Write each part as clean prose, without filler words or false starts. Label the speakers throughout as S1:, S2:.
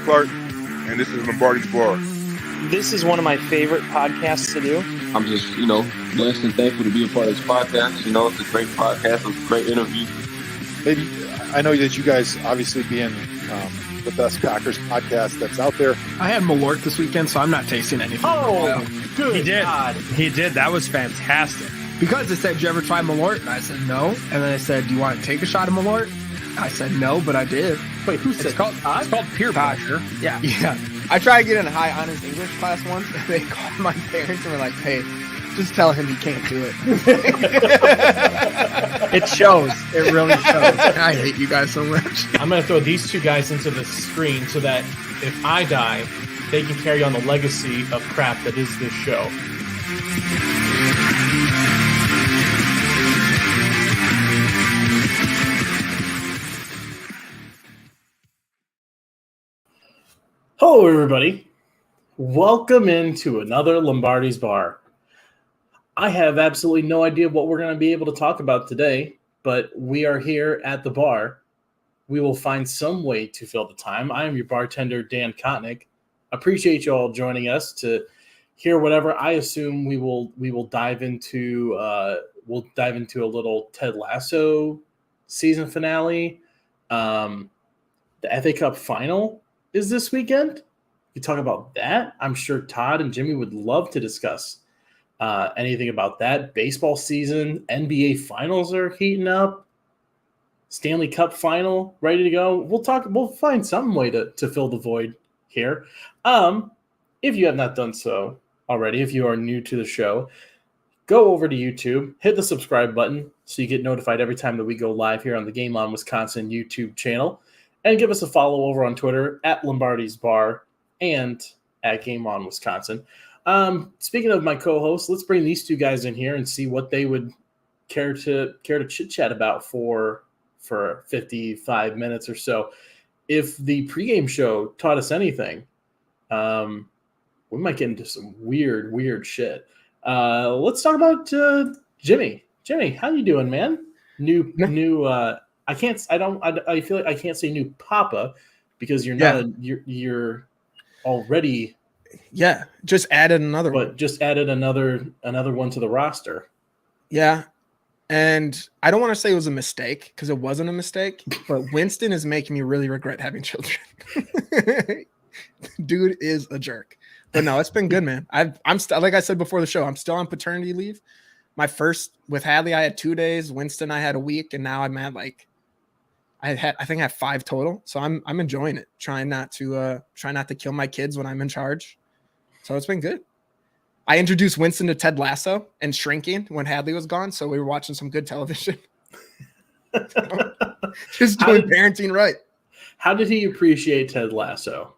S1: Clark, and this is Lombardi's Bar.
S2: This is one of my favorite podcasts to do.
S3: I'm just, blessed and thankful to be a part of this podcast. It's a great podcast. It's a great interview.
S4: Maybe I know that you guys obviously being the best Packers podcast that's out there.
S5: I had Malort this weekend, so I'm not tasting anything.
S2: Oh, good.
S5: He did.
S2: God.
S5: He did. That was fantastic. Because it said, "Did you ever try Malort?" And I said, "No." And then it said, "Do you want to take a shot of Malort?" I said, "No," but I did.
S2: Wait, who said
S5: it's called peer pressure. Yeah.
S6: Yeah. I tried to get in a high honors English class once, and they called my parents and were like, "Hey, just tell him he can't do it."
S5: It shows. It really shows. I hate you guys so much.
S7: I'm going to throw these two guys into the screen so that if I die, they can carry on the legacy of crap that is this show. Hello, everybody. Welcome into another Lombardi's Bar. I have absolutely no idea what we're going to be able to talk about today, but we are here at the bar. We will find some way to fill the time. I am your bartender, Dan Kotnick. Appreciate you all joining us to hear whatever I assume we will dive into. We'll dive into a little Ted Lasso season finale. The FA Cup final is this weekend. We talk about that. I'm sure Todd and Jimmy would love to discuss anything about that. Baseball season, NBA finals are heating up. Stanley Cup final ready to go. We'll find some way to fill the void here. If you have not done so already, if you are new to the show, go over to YouTube, hit the subscribe button so you get notified every time that we go live here on the Game On Wisconsin YouTube channel. And give us a follow over on Twitter at Lombardi's Bar and at Game On Wisconsin. Speaking of my co-hosts, let's bring these two guys in here and see what they would care to chit-chat about for 55 minutes or so. If the pregame show taught us anything, we might get into some weird shit. Let's talk about Jimmy. Jimmy, how you doing, man? New. I feel like I can't say new papa because you're not. You're already.
S6: Yeah, just added another one.
S7: But just added another one to the roster.
S6: Yeah, and I don't want to say it was a mistake because it wasn't a mistake, but Winston is making me really regret having children. Dude is a jerk. But no, it's been good, man. I'm still, like I said before the show, I'm still on paternity leave. My first with Hadley, I had 2 days. Winston, I had a week, and now I'm at I think I have 5 total. So I'm enjoying it. Trying not to kill my kids when I'm in charge. So it's been good. I introduced Winston to Ted Lasso and Shrinking when Hadley was gone. So we were watching some good television. Just doing parenting right.
S7: How did he appreciate Ted Lasso?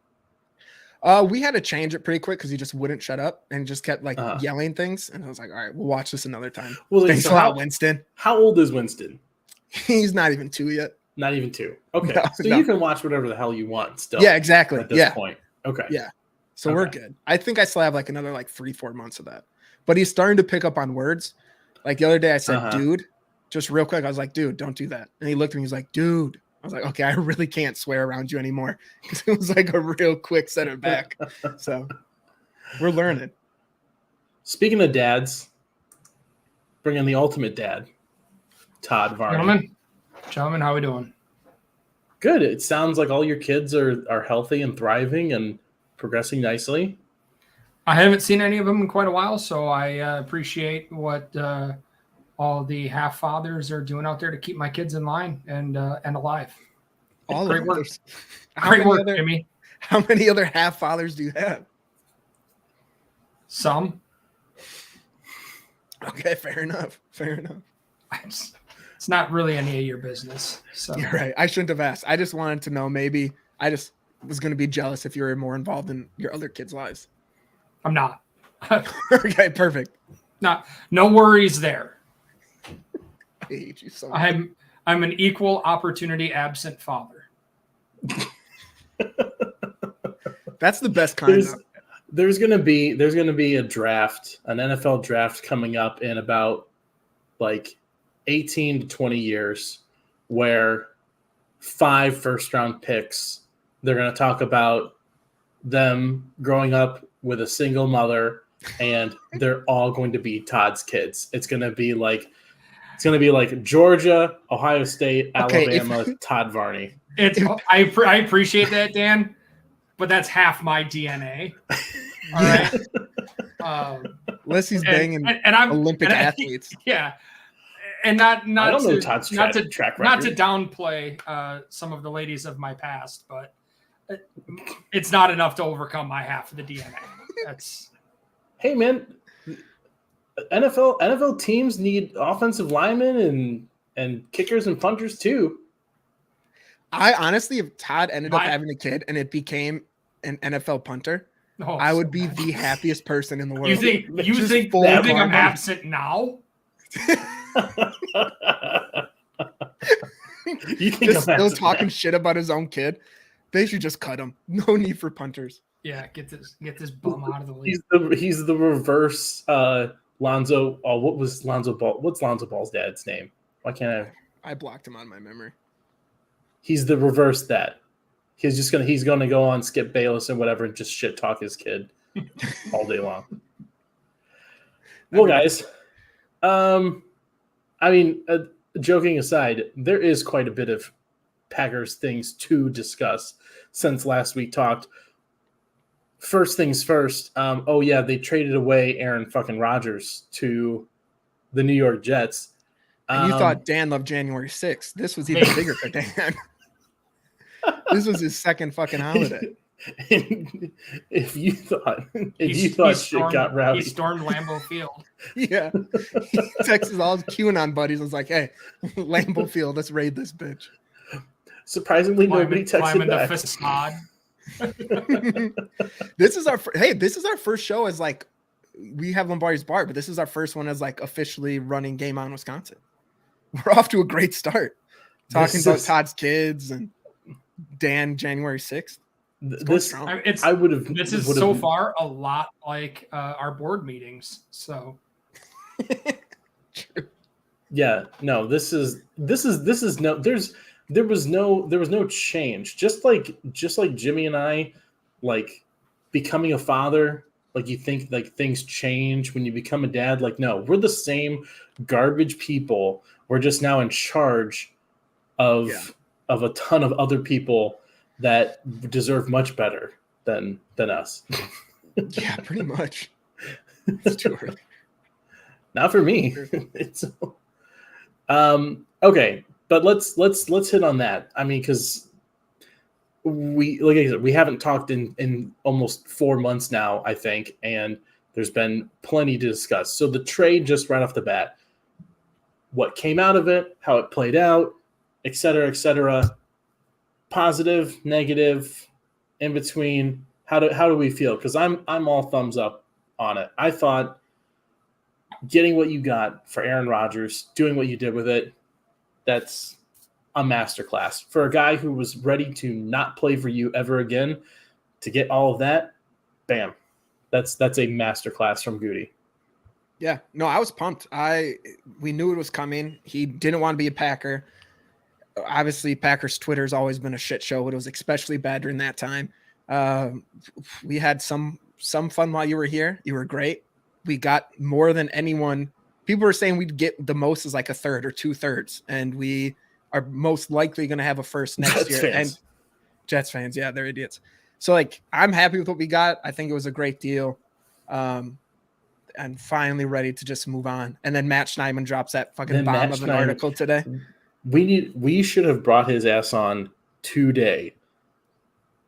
S6: We had to change it pretty quick because he just wouldn't shut up and just kept yelling things. And I was like, all right, we'll watch this another time.
S7: Well,
S6: thanks a lot, Winston.
S7: How old is Winston?
S6: He's not even 2 yet.
S7: Not even 2. Okay.
S6: No.
S7: You can watch whatever the hell you want still.
S6: Yeah, exactly.
S7: At this point. Okay.
S6: Yeah. So we're good. I think I still have another 3-4 months of that. But he's starting to pick up on words. Like the other day I said, dude, just real quick. I was like, dude, don't do that. And he looked at me. He's like, dude. I was like, okay, I really can't swear around you anymore. Because it was a real quick set it back. So we're learning.
S7: Speaking of dads, bring in the ultimate dad, Todd Varney.
S5: Gentlemen, how we doing?
S7: Good. It sounds like all your kids are healthy and thriving and progressing nicely.
S5: I haven't seen any of them in quite a while, so I appreciate what all the half fathers are doing out there to keep my kids in line and alive.
S6: All
S5: great work.
S6: Great work,
S5: Jimmy.
S6: How many other half fathers do you have?
S5: Some.
S6: Okay, fair enough.
S5: It's not really any of your business. So
S6: you're right. I shouldn't have asked. I just wanted to know. Maybe I just was going to be jealous if you were more involved in your other kids' lives.
S5: I'm not.
S6: Okay, perfect.
S5: No worries there.
S6: I hate you so much.
S5: I'm an equal opportunity absent father.
S6: That's the best kind.
S7: There's gonna be a draft, an NFL draft coming up in about 18 to 20 years, where 5 first-round picks. They're going to talk about them growing up with a single mother, and they're all going to be Todd's kids. It's going to be like Georgia, Ohio State,
S6: Okay,
S7: Alabama, Todd Varney.
S5: I appreciate that, Dan, but that's half my DNA. All right.
S6: Unless he's banging
S5: I'm
S6: Olympic athletes.
S5: Yeah, and not
S7: I don't know
S5: to
S7: Todd's
S5: not to
S7: track
S5: not to
S7: record.
S5: downplay some of the ladies of my past, but it's not enough to overcome my half of the DNA. That's
S7: Hey man, NFL teams need offensive linemen and kickers and punters too.
S6: I honestly, if Todd ended up having a kid and it became an NFL punter, I would be the happiest person in the world.
S5: You think I'm absent now?
S7: You think
S6: just still talking shit about his own kid? They should just cut him. No need for punters.
S5: Yeah, get this bum out of the league.
S7: He's the reverse Lonzo. Oh, what was Lonzo Ball? What's Lonzo Ball's dad's name? Why can't
S6: I blocked him on my memory.
S7: He's the reverse that. He's gonna go on Skip Bayless and whatever and just shit talk his kid all day long. Well, guys, joking aside, there is quite a bit of Packers things to discuss since last week talked. First things first. They traded away Aaron fucking Rodgers to the New York Jets.
S6: And you thought Dan loved January 6th. This was even bigger for Dan. This was his second fucking holiday.
S7: If you thought shit got rowdy,
S5: he stormed Lambeau Field.
S6: Yeah, he texted all his QAnon buddies. Was like, "Hey, Lambeau Field, let's raid this bitch."
S7: Surprisingly, nobody texted back.
S5: The facade.
S6: This is our first show as like we have Lombardi's Bar, but this is our first one as like officially running Game On Wisconsin. We're off to a great start. Talking about Todd's kids and Dan January 6th.
S5: This is so far a lot like our board meetings. So
S7: yeah, no, there was no change. Just like Jimmy and I, like becoming a father, like you think like things change when you become a dad. Like, no, we're the same garbage people. We're just now in charge of a ton of other people that deserve much better than us.
S6: Yeah, pretty much. It's too early.
S7: Not for me. It's okay, but let's hit on that. I mean, because we, like I said, we haven't talked in almost 4 months now, I think, and there's been plenty to discuss. So the trade, just right off the bat, what came out of it, how it played out, et cetera, positive, negative, in between. How do we feel? Because I'm all thumbs up on it. I thought getting what you got for Aaron Rodgers, doing what you did with it, that's a masterclass. For a guy who was ready to not play for you ever again, to get all of that, bam. That's a masterclass from Goody.
S6: Yeah, no, I was pumped. We knew it was coming. He didn't want to be a Packer. Obviously, Packers Twitter has always been a shit show, but it was especially bad during that time. We had some fun while you were here. You were great. We got more than anyone. People were saying we'd get the most is like a third or 2/3, and we are most likely going to have a first next year.
S7: Fans.
S6: And Jets fans, yeah, they're idiots. So like, I'm happy with what we got. I think it was a great deal. And finally ready to just move on. And then Matt Schneidman drops that fucking bomb of an article today.
S7: We should have brought his ass on today.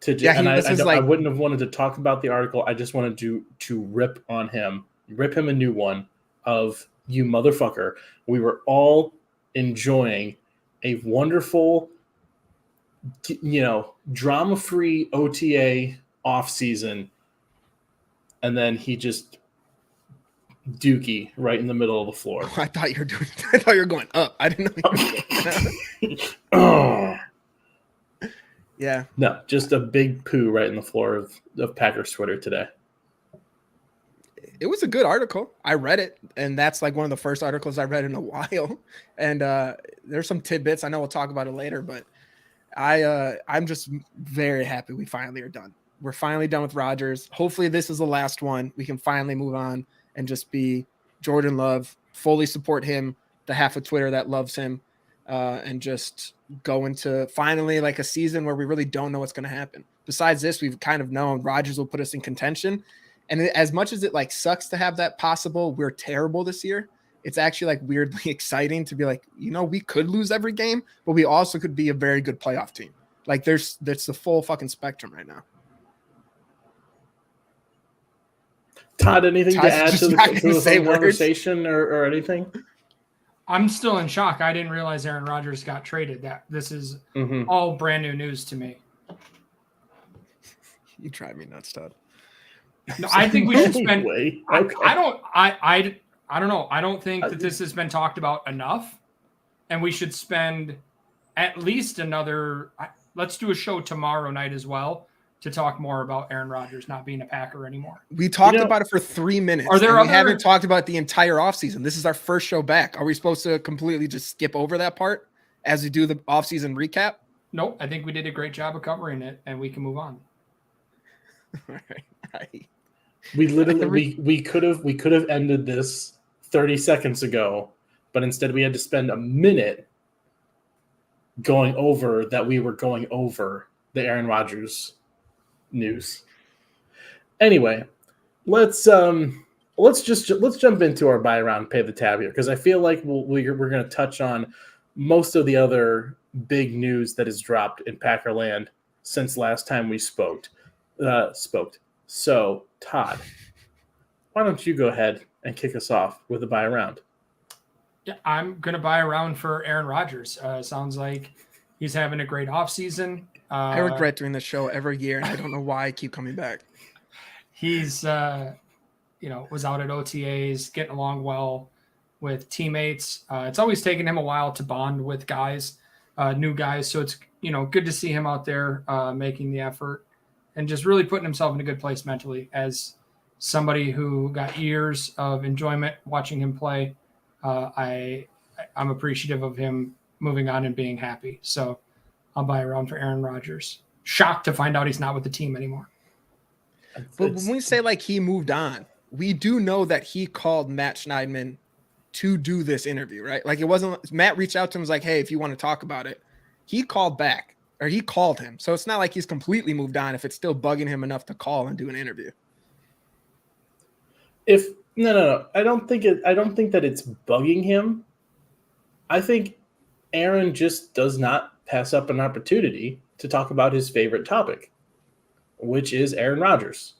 S7: I wouldn't have wanted to talk about the article. I just wanted to rip him a new one of you motherfucker. We were all enjoying a wonderful, drama-free OTA off season, and then he just dookie right in the middle of the floor.
S6: I thought you were going up. I didn't know you were going down. Yeah.
S7: No, just a big poo right in the floor of Packers Twitter today.
S6: It was a good article. I read it, and that's like one of the first articles I read in a while. And there's some tidbits. I know we'll talk about it later, but I'm just very happy we finally are done. we're finally done with Rodgers. Hopefully this is the last one. We can finally move on and just be Jordan Love, fully support him, the half of Twitter that loves him, and just go into finally like a season where we really don't know what's going to happen. Besides this, we've kind of known Rodgers will put us in contention. And as much as it like sucks to have that possible, we're terrible this year. It's actually like weirdly exciting to be like, we could lose every game, but we also could be a very good playoff team. Like there's the full fucking spectrum right now.
S7: Todd, anything to add to the conversation or anything?
S5: I'm still in shock. I didn't realize Aaron Rodgers got traded. This is all brand new news to me.
S6: You drive me nuts, Todd.
S5: No, I think we should spend.
S7: Okay.
S5: I don't know. I don't think that this has been talked about enough, and we should spend at least another. Let's do a show tomorrow night as well to talk more about Aaron Rodgers not being a Packer anymore.
S6: We talked about it for 3 minutes. We haven't talked about the entire offseason. This is our first show back. Are we supposed to completely just skip over that part as we do the offseason recap?
S5: Nope. I think we did a great job of covering it, and we can move on.
S6: All right.
S7: We literally we could have ended this 30 seconds ago, but instead we had to spend a minute going over that we were going over the Aaron Rodgers news. Anyway, let's jump into our buy around, pay the tab here, because I feel like we're going to touch on most of the other big news that has dropped in Packerland since last time we spoke. So, Todd, why don't you go ahead and kick us off with a buy around?
S5: Yeah, I'm going to buy around for Aaron Rodgers. Sounds like he's having a great offseason.
S6: I regret doing this show every year, and I don't know why I keep coming back.
S5: He's, was out at OTAs, getting along well with teammates. It's always taken him a while to bond with guys, new guys. So it's, good to see him out there making the effort and just really putting himself in a good place mentally as somebody who got years of enjoyment watching him play. I'm appreciative of him moving on and being happy. So I'll buy around for Aaron Rodgers. Shocked to find out he's not with the team anymore.
S6: But when we say like he moved on, we do know that he called Matt Schneidman to do this interview, right? Like it wasn't Matt reached out to him, was like, hey, if you want to talk about it, he called back or he called him. So it's not like he's completely moved on if it's still bugging him enough to call and do an interview.
S7: No. I don't think that it's bugging him. I think Aaron just does not pass up an opportunity to talk about his favorite topic, which is Aaron Rodgers.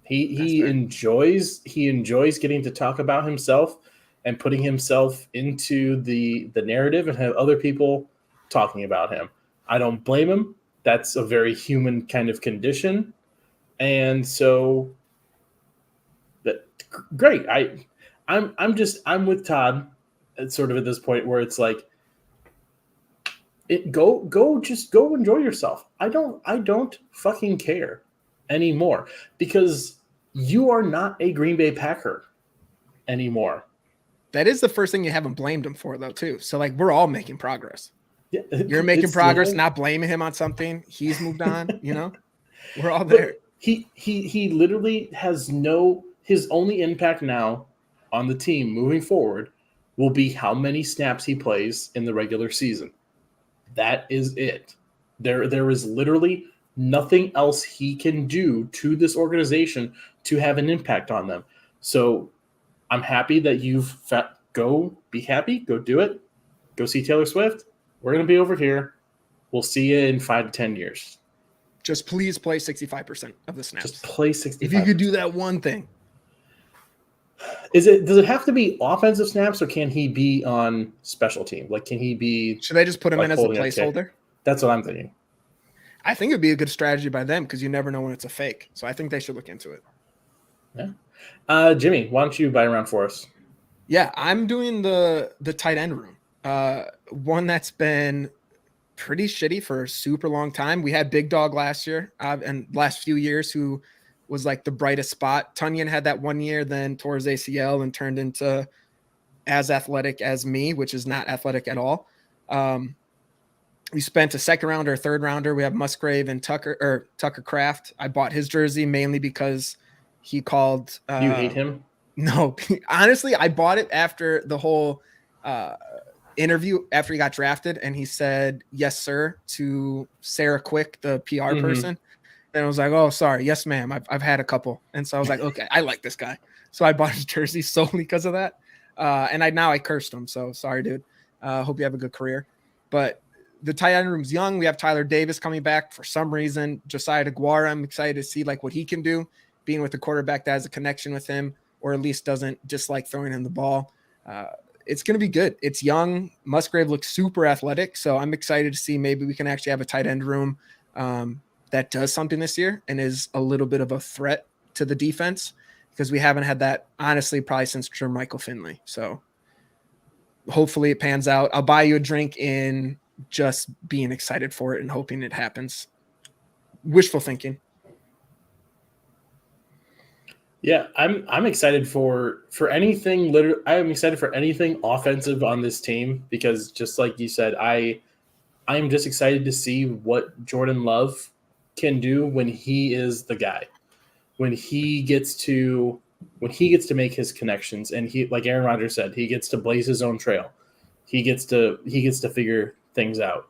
S7: He enjoys getting to talk about himself and putting himself into the narrative and have other people talking about him. I don't blame him. That's a very human kind of condition. And so great. I'm with Todd at sort of at this point where it's like go enjoy yourself. I don't fucking care anymore because you are not a Green Bay Packer anymore.
S6: That is the first thing you haven't blamed him for though too. So like we're all making progress.
S7: Yeah,
S6: you're making progress, not blaming him on something. He's moved on, We're all there.
S7: He literally has his only impact now on the team moving forward will be how many snaps he plays in the regular season. That is it. There is literally nothing else he can do to this organization to have an impact on them. So I'm happy that go be happy, go do it. Go see Taylor Swift. We're going to be over here. We'll see you in 5 to 10 years.
S6: Just please play 65% of the snaps.
S7: Just play 65%.
S6: If you could do that one thing.
S7: Does it have to be offensive snaps or can he be on special team? Like, can he be?
S6: Should they just put him in as a placeholder?
S7: That's what I'm thinking.
S6: I think it'd be a good strategy by them because you never know when it's a fake. So I think they should look into it.
S7: Yeah. Jimmy, why don't you buy around for us?
S6: Yeah, I'm doing the tight end room. One that's been pretty shitty for a super long time. We had Big Dog last year and last few years who was like the brightest spot. Tunyon had that 1 year, then tore his ACL and turned into as athletic as me, which is not athletic at all. We spent a second rounder, a third rounder. We have Musgrave and Tucker Kraft. I bought his jersey mainly because he called.
S7: You hate him?
S6: No, honestly, I bought it after the whole interview after he got drafted, and he said yes, sir, to Sarah Quick, the PR person. And I was like, oh, sorry, yes, ma'am. I've had a couple, and so I was like, okay, I like this guy, so I bought his jersey solely because of that. And I cursed him, so sorry, dude. Hope you have a good career, but. The tight end room's young. We have Tyler Davis coming back for some reason. Josiah DeGuara, I'm excited to see like what he can do, being with a quarterback that has a connection with him, or at least doesn't dislike throwing him the ball. It's going to be good. It's young. Musgrave looks super athletic, so I'm excited to see maybe we can actually have a tight end room that does something this year and is a little bit of a threat to the defense, because we haven't had that, honestly, probably since Jermichael Finley. So hopefully it pans out. I'll buy you a drink in just being excited for it and hoping it happens. Wishful thinking.
S7: Yeah, I'm excited for anything. Literally, I'm excited for anything offensive on this team, because just like you said, I am just excited to see what Jordan Love can do when he is the guy, when he gets to make his connections, and he, like Aaron Rodgers said, he gets to blaze his own trail. He gets to figure things out.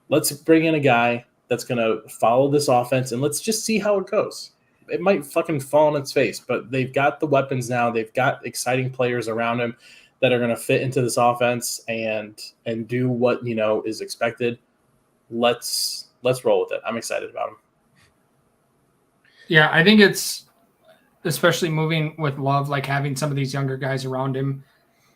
S7: Let's bring in a guy that's going to follow this offense, and let's just see how it goes. It might fucking fall on its face, but they've got the weapons now. They've got exciting players around him that are going to fit into this offense and do what, is expected. Let's roll with it. I'm excited about him.
S5: Yeah, I think it's, especially moving with Love, like having some of these younger guys around him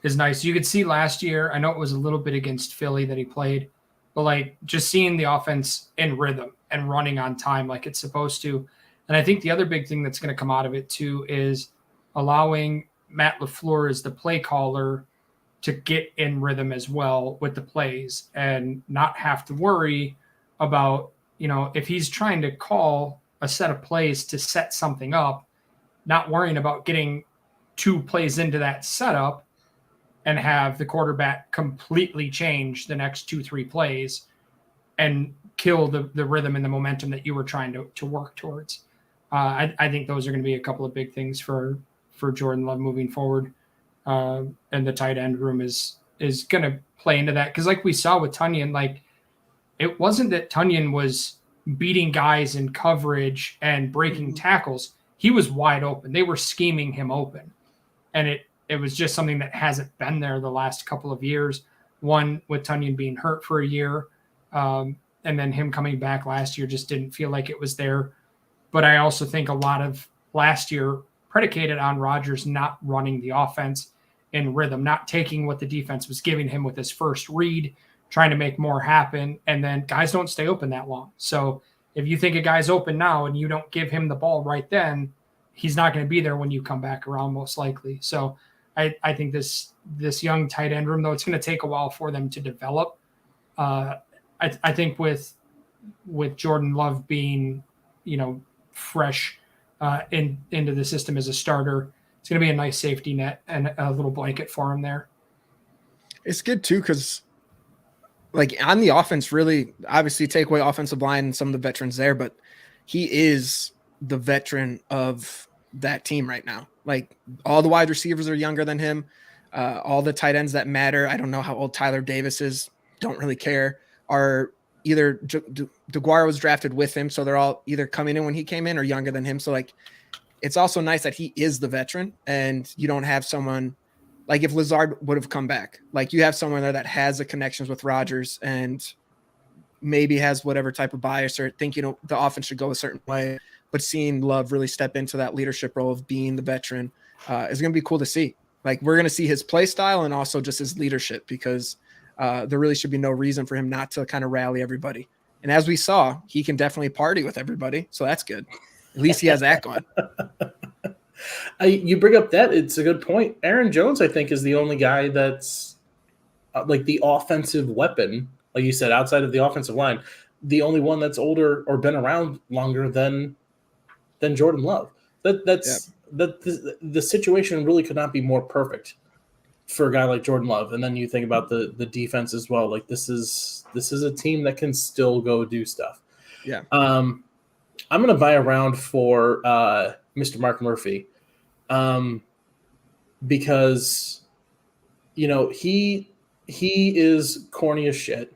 S5: is nice. You could see last year, I know it was a little bit against Philly that he played, but like just seeing the offense in rhythm and running on time like it's supposed to. And I think the other big thing that's going to come out of it too is allowing Matt LaFleur as the play caller to get in rhythm as well with the plays and not have to worry about, if he's trying to call a set of plays to set something up, not worrying about getting 2 plays into that setup and have the quarterback completely change the next 2-3 plays and kill the rhythm and the momentum that you were trying to work towards. I think those are going to be a couple of big things for Jordan Love moving forward. And the tight end room is going to play into that. Because like we saw with Tunyon, like it wasn't that Tunyon was beating guys in coverage and breaking tackles. He was wide open. They were scheming him open. And it was just something that hasn't been there the last couple of years. One, with Tunyon being hurt for a year, and then him coming back last year just didn't feel like it was there. But I also think a lot of last year predicated on Rodgers not running the offense in rhythm, not taking what the defense was giving him with his first read, trying to make more happen, and then guys don't stay open that long. So if you think a guy's open now and you don't give him the ball right then, he's not going to be there when you come back around, most likely. So I think this young tight end room, though it's going to take a while for them to develop. I think with Jordan Love being, fresh into the system as a starter, it's going to be a nice safety net and a little blanket for him there.
S6: It's good too, because like on the offense, really, obviously take away offensive line and some of the veterans there, but he is the veteran of that team right now. Like all the wide receivers are younger than him. All the tight ends that matter, I don't know how old Tyler Davis is, don't really care, are either DeGuara was drafted with him, so they're all either coming in when he came in or younger than him. So like it's also nice that he is the veteran and you don't have someone like if Lazard would have come back, like you have someone there that has the connections with Rodgers and maybe has whatever type of bias or think, the offense should go a certain way, but seeing Love really step into that leadership role of being the veteran is going to be cool to see. Like we're going to see his play style and also just his leadership, because there really should be no reason for him not to kind of rally everybody. And as we saw, he can definitely party with everybody. So that's good. At least he has that going.
S7: You bring up that, it's a good point. Aaron Jones, I think, is the only guy that's like the offensive weapon, like you said, outside of the offensive line, the only one that's older or been around longer than Jordan Love. The situation really could not be more perfect for a guy like Jordan Love. And then you think about the defense as well. Like this is a team that can still go do stuff.
S6: Yeah.
S7: I'm going to buy a round for Mr. Mark Murphy because, he is corny as shit.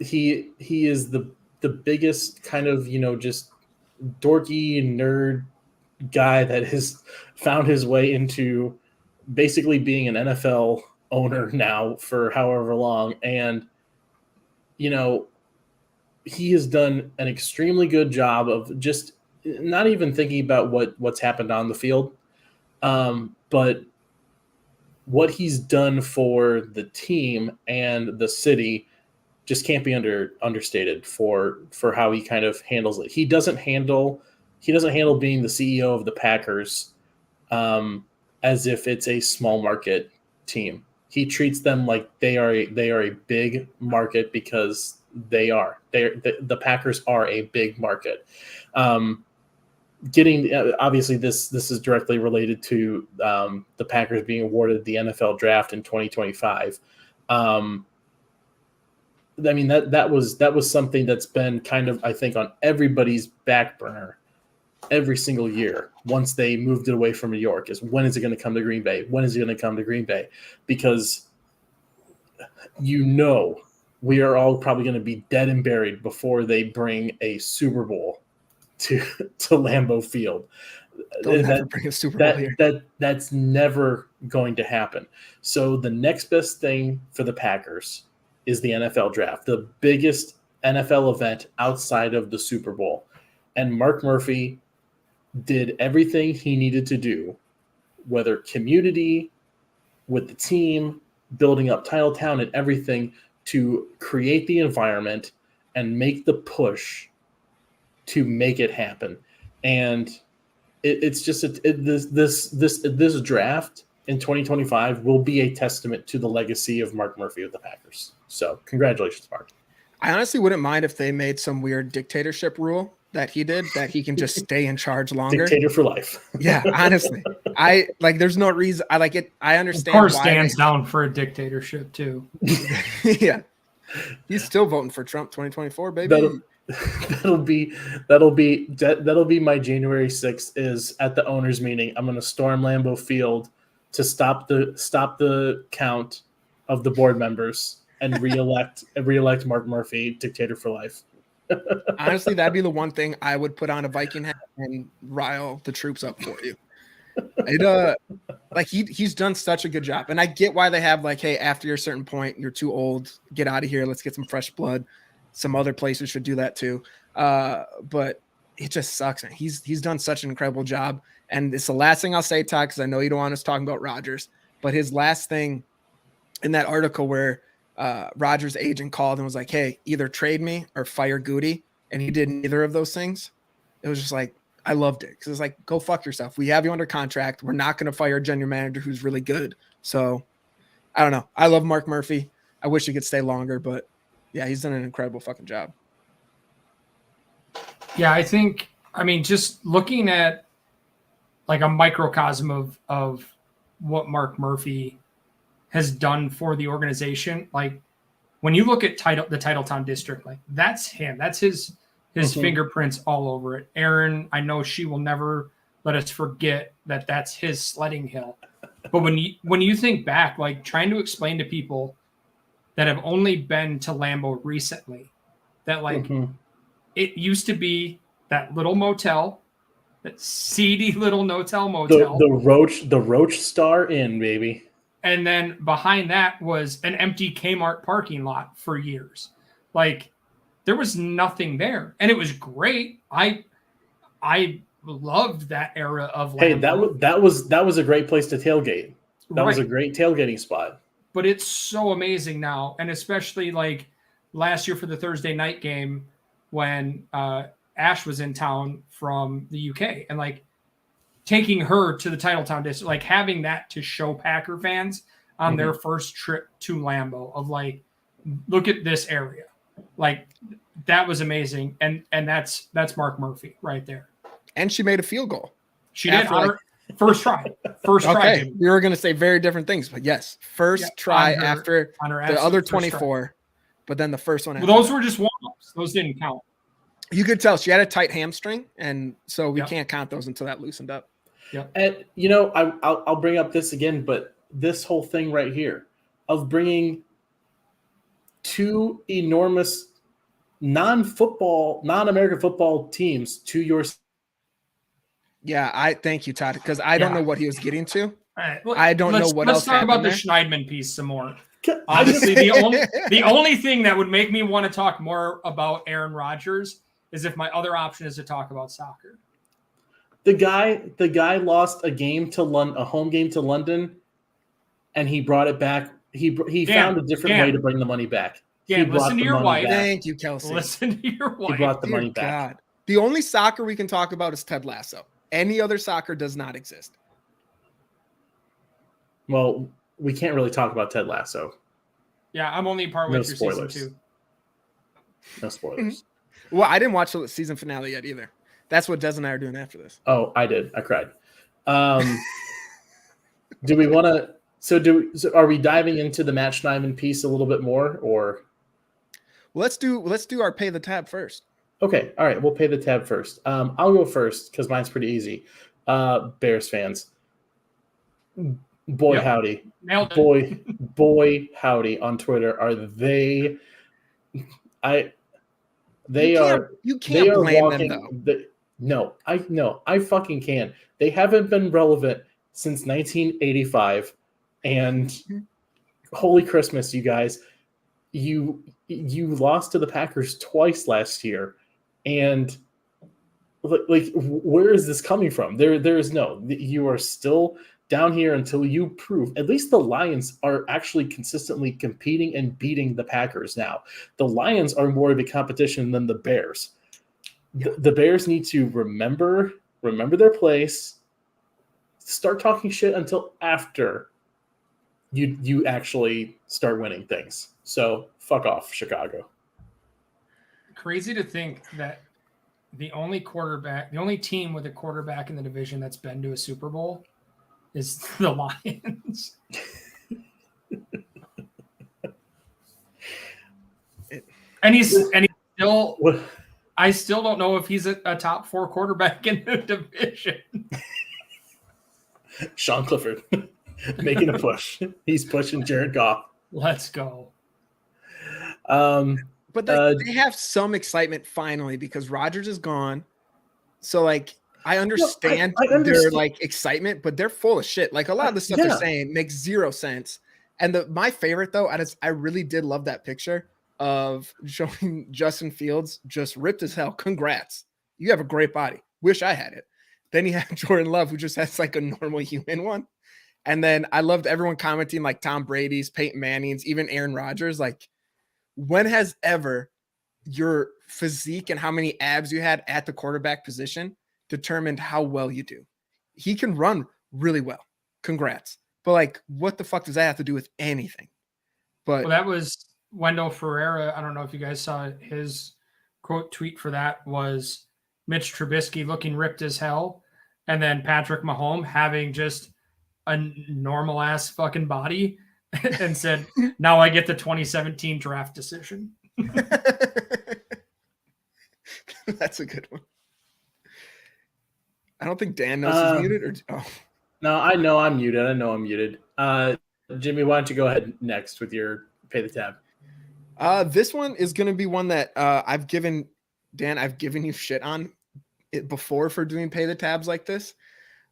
S7: He is the biggest kind of, just dorky nerd guy that has found his way into basically being an NFL owner now for however long. And, he has done an extremely good job of just not even thinking about what's happened on the field, but what he's done for the team and the city just can't be understated for how he kind of handles it. He doesn't handle being the CEO of the Packers as if it's a small market team. He treats them like they are a big market because the Packers are a big market. Obviously this is directly related to the Packers being awarded the NFL draft in 2025. That was something that's been kind of, I think, on everybody's back burner every single year once they moved it away from New York, is when is it going to come to Green Bay? When is it going to come to Green Bay? Because we are all probably going to be dead and buried before they bring a Super Bowl to Lambeau Field.
S6: They'll never bring a Super Bowl here.
S7: That's never going to happen. So the next best thing for the Packers is the NFL draft, the biggest NFL event outside of the Super Bowl. And Mark Murphy did everything he needed to do, whether community, with the team, building up Titletown and everything, to create the environment and make the push to make it happen. And it's just this draft in 2025 will be a testament to the legacy of Mark Murphy of the Packers. So congratulations, Mark.
S6: I honestly wouldn't mind if they made some weird dictatorship rule that he did, that he can just stay in charge longer.
S7: Dictator for life.
S6: Yeah, honestly. There's no reason. I like it. I understand.
S5: Of course, Dan's down for a dictatorship too.
S6: Yeah. He's still voting for Trump 2024, baby.
S7: That'll be my January 6th is at the owners meeting. I'm going to storm Lambeau Field to stop the count of the board members and reelect Mark Murphy dictator for life.
S6: Honestly, that'd be the one thing I would put on a Viking hat and rile the troops up for you. He's done such a good job, and I get why they have hey, after you're a certain point, you're too old, get out of here. Let's get some fresh blood. Some other places should do that too. But it just sucks, man. He's done such an incredible job, and it's the last thing I'll say, Todd, because I know you don't want us talking about Rodgers, but his last thing in that article where Rodgers' agent called and was like, hey, either trade me or fire Goody. And he did neither of those things. It was just I loved it. Because it's go fuck yourself. We have you under contract. We're not going to fire a general manager who's really good. So I don't know. I love Mark Murphy. I wish he could stay longer, but yeah, he's done an incredible fucking job.
S5: Yeah, just looking at a microcosm of what Mark Murphy has done for the organization. When you look at the Titletown district, that's him. That's his fingerprints all over it. Aaron, I know she will never let us forget that that's his sledding hill. But when you think back, trying to explain to people that have only been to Lambeau recently, that it used to be that little motel, that seedy little motel.
S7: The Roach Star Inn, baby.
S5: And then behind that was an empty Kmart parking lot for years. There was nothing there, and it was great. I loved that era of Lambeau.
S7: Hey, that was a great place to tailgate. That was a great tailgating spot.
S5: But it's so amazing now, and especially last year for the Thursday night game when Ash was in town from the UK, and taking her to the Titletown district, having that to show Packer fans on their first trip to Lambeau of look at this area. That was amazing. And that's Mark Murphy right there.
S6: And she made a field goal.
S5: She did. First try. First try.
S6: Okay,
S5: Jimmy.
S6: we were going to say very different things, but yes, first
S5: Yeah,
S6: try
S5: on her
S6: after the
S5: absolute
S6: other
S5: first try.
S6: 24, but then the first one.
S5: Well, those were just warm-ups. Those didn't count.
S6: You could tell she had a tight hamstring, and so we
S5: Yep.
S6: can't count those until that loosened up.
S7: And I'll bring up this again, but this whole thing right here of bringing two enormous non-American football teams to your.
S6: Yeah, I thank you, Todd, because I don't know what he was getting to.
S5: All right,
S6: I don't know what else
S5: Let's talk about
S6: happened
S5: the
S6: there.
S5: Schneidman piece some more.
S7: I just-
S5: Honestly, the only thing that would make me want to talk more about Aaron Rodgers is if my other option is to talk about soccer.
S7: The guy lost a home game to London, and he brought it back. He found a different way to bring the money back.
S5: Dan, listen to your wife.
S6: Thank you, Kelsey.
S5: Listen to your wife.
S7: He brought the
S6: Dear
S7: money back.
S6: God. The only soccer we can talk about is Ted Lasso. Any other soccer does not exist.
S7: Well, we can't really talk about Ted Lasso.
S5: Yeah, I'm only partway
S7: No
S5: through
S7: spoilers.
S5: season 2.
S7: No spoilers.
S6: Well, I didn't watch the season finale yet either. That's what Des and I are doing after this.
S7: Oh, I did. I cried. Do we want to? So are we diving into the Matt Schneidman piece a little bit more, or?
S6: Let's do our pay the tab first.
S7: Okay, all right. We'll pay the tab first. I'll go first because mine's pretty easy. Bears fans, boy howdy,
S5: Nailed it.
S7: boy howdy on Twitter. Are they? They are.
S6: You can't blame them though.
S7: No, I fucking can. They haven't been relevant since 1985, and holy Christmas, you guys! You lost to the Packers twice last year, and like where is this coming from? There is no. You are still down here until you prove. At least the Lions are actually consistently competing and beating the Packers now. The Lions are more of a competition than the Bears. The Bears need to remember their place. Start talking shit until after you actually start winning things. So fuck off, Chicago.
S5: Crazy to think that the only team with a quarterback in the division that's been to a Super Bowl is the Lions. And he's still.
S7: What?
S5: I still don't know if he's a top 4 quarterback in the division.
S7: Sean Clifford making a push. He's pushing Jared Goff.
S5: Let's go.
S6: But they have some excitement finally because Rodgers is gone. So like I understand,
S7: I understand
S6: their like excitement, but they're full of shit. Like a lot of the stuff they're saying makes zero sense. And my favorite though, I really did love that picture of showing Justin Fields just ripped as hell. Congrats. You have a great body. Wish I had it. Then you have Jordan Love, who just has like a normal human one. And then I loved everyone commenting like Tom Brady's, Peyton Manning's, even Aaron Rodgers. Like, when has ever your physique and how many abs you had at the quarterback position determined how well you do? He can run really well. Congrats. But like, what the fuck does that have to do with anything? But
S5: well, that was Wendell Ferreira. I don't know if you guys saw his quote tweet for that was Mitch Trubisky looking ripped as hell. And then Patrick Mahomes having just a normal ass fucking body and said, now I get the 2017 draft decision.
S6: That's a good one. I don't think Dan knows he's muted.
S7: No, I know I'm muted. Jimmy, why don't you go ahead next with your pay the tab?
S6: This one is going to be one that I've given you shit on it before for doing pay the tabs like this.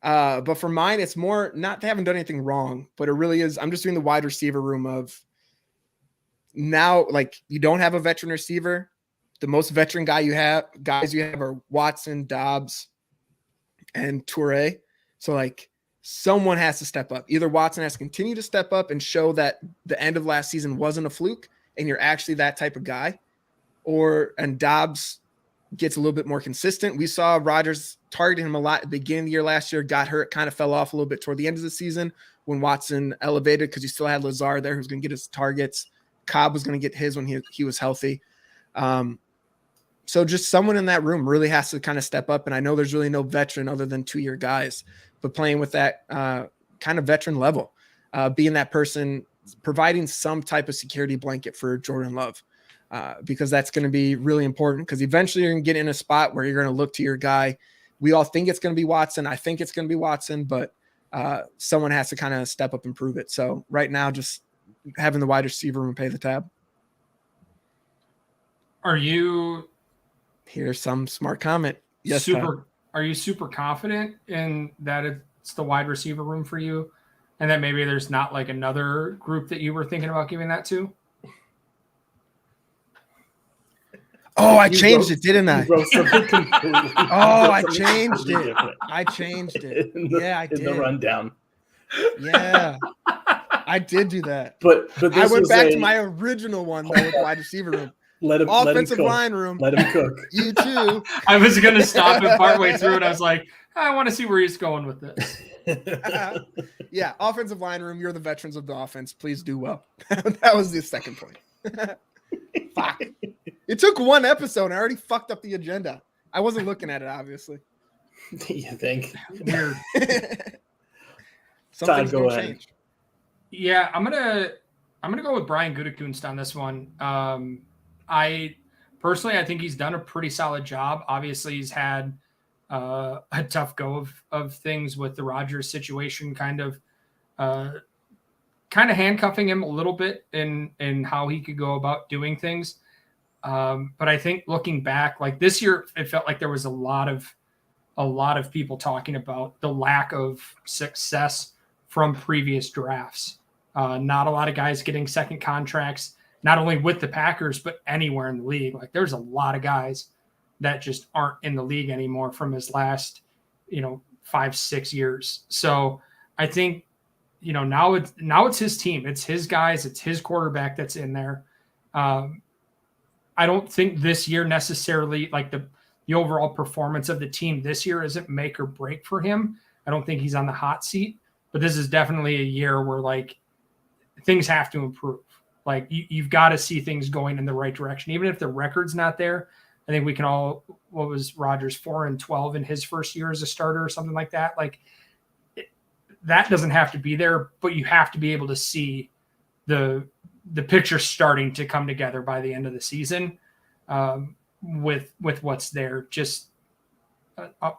S6: But for mine, it's more not they haven't done anything wrong, but it really is. I'm just doing the wide receiver room of now, like you don't have a veteran receiver. The most veteran guys you have are Watson, Dobbs, and Toure. So like someone has to step up. Either Watson has to continue to step up and show that the end of last season wasn't a fluke and you're actually that type of guy, and Dobbs gets a little bit more consistent. We saw Rodgers targeting him a lot at the beginning of the year last year, got hurt, kind of fell off a little bit toward the end of the season when Watson elevated because you still had Lazard there who's going to get his targets. Cobb was going to get his when he was healthy. So just someone in that room really has to kind of step up. And I know there's really no veteran other than 2-year guys, but playing with that kind of veteran level, being that person, providing some type of security blanket for Jordan Love, because that's going to be really important, because eventually you're going to get in a spot where you're going to look to your guy. We all think it's going to be Watson. I think it's going to be Watson, but someone has to kind of step up and prove it. So right now, just having the wide receiver room pay the tab. Here's some smart comment. Yes, Todd.
S5: Are you super confident in that it's the wide receiver room for you, and that maybe there's not like another group that you were thinking about giving that to?
S6: Oh, I changed it, didn't I? Oh, I changed it. I changed it. Yeah, I did.
S7: In the rundown.
S6: Yeah, I did do that.
S7: But
S6: I went back to my original one though, with wide receiver room. Offensive line room.
S7: Let him cook.
S6: You too.
S5: I was going to stop it partway through, and I was like, I want to see where he's going with this.
S6: Yeah, offensive line room. You're the veterans of the offense. Please do well. That was the second point. Fuck. It took one episode. I already fucked up the agenda. I wasn't looking at it, obviously.
S7: You think?
S5: Weird.
S7: Todd, go ahead.
S5: Change. Yeah, I'm gonna go with Brian Gutekunst on this one. I think he's done a pretty solid job. Obviously, he's had a tough go of things with the Rodgers situation, kind of handcuffing him a little bit in how he could go about doing things. But I think looking back, like this year, it felt like there was a lot of people talking about the lack of success from previous drafts. Not a lot of guys getting second contracts, not only with the Packers, but anywhere in the league. Like there's a lot of guys that just aren't in the league anymore from his last, 5-6 years. So I think, now it's his team, it's his guys, it's his quarterback that's in there. I don't think this year necessarily, like the overall performance of the team this year isn't make or break for him. I don't think he's on the hot seat, but this is definitely a year where like things have to improve. Like you've got to see things going in the right direction. Even if the record's not there, I think we can all, what was Rodgers 4-12 in his first year as a starter or something like that. Like that doesn't have to be there, but you have to be able to see the picture starting to come together by the end of the season with what's there. Just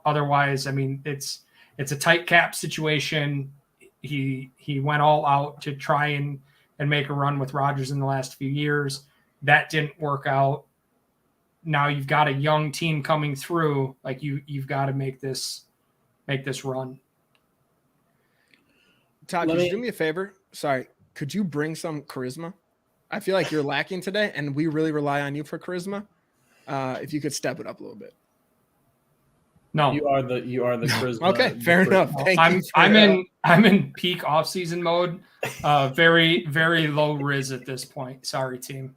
S5: otherwise, I mean, it's a tight cap situation. He went all out to try and make a run with Rodgers in the last few years. That didn't work out. Now you've got a young team coming through. Like you've got to make this run.
S6: Todd, could you do me a favor? Sorry. Could you bring some charisma? I feel like you're lacking today, and we really rely on you for charisma. If you could step it up a little bit.
S5: No,
S7: you are the charisma.
S6: Okay, fair enough.
S5: I'm in peak off-season mode. Very, very low riz at this point. Sorry, team.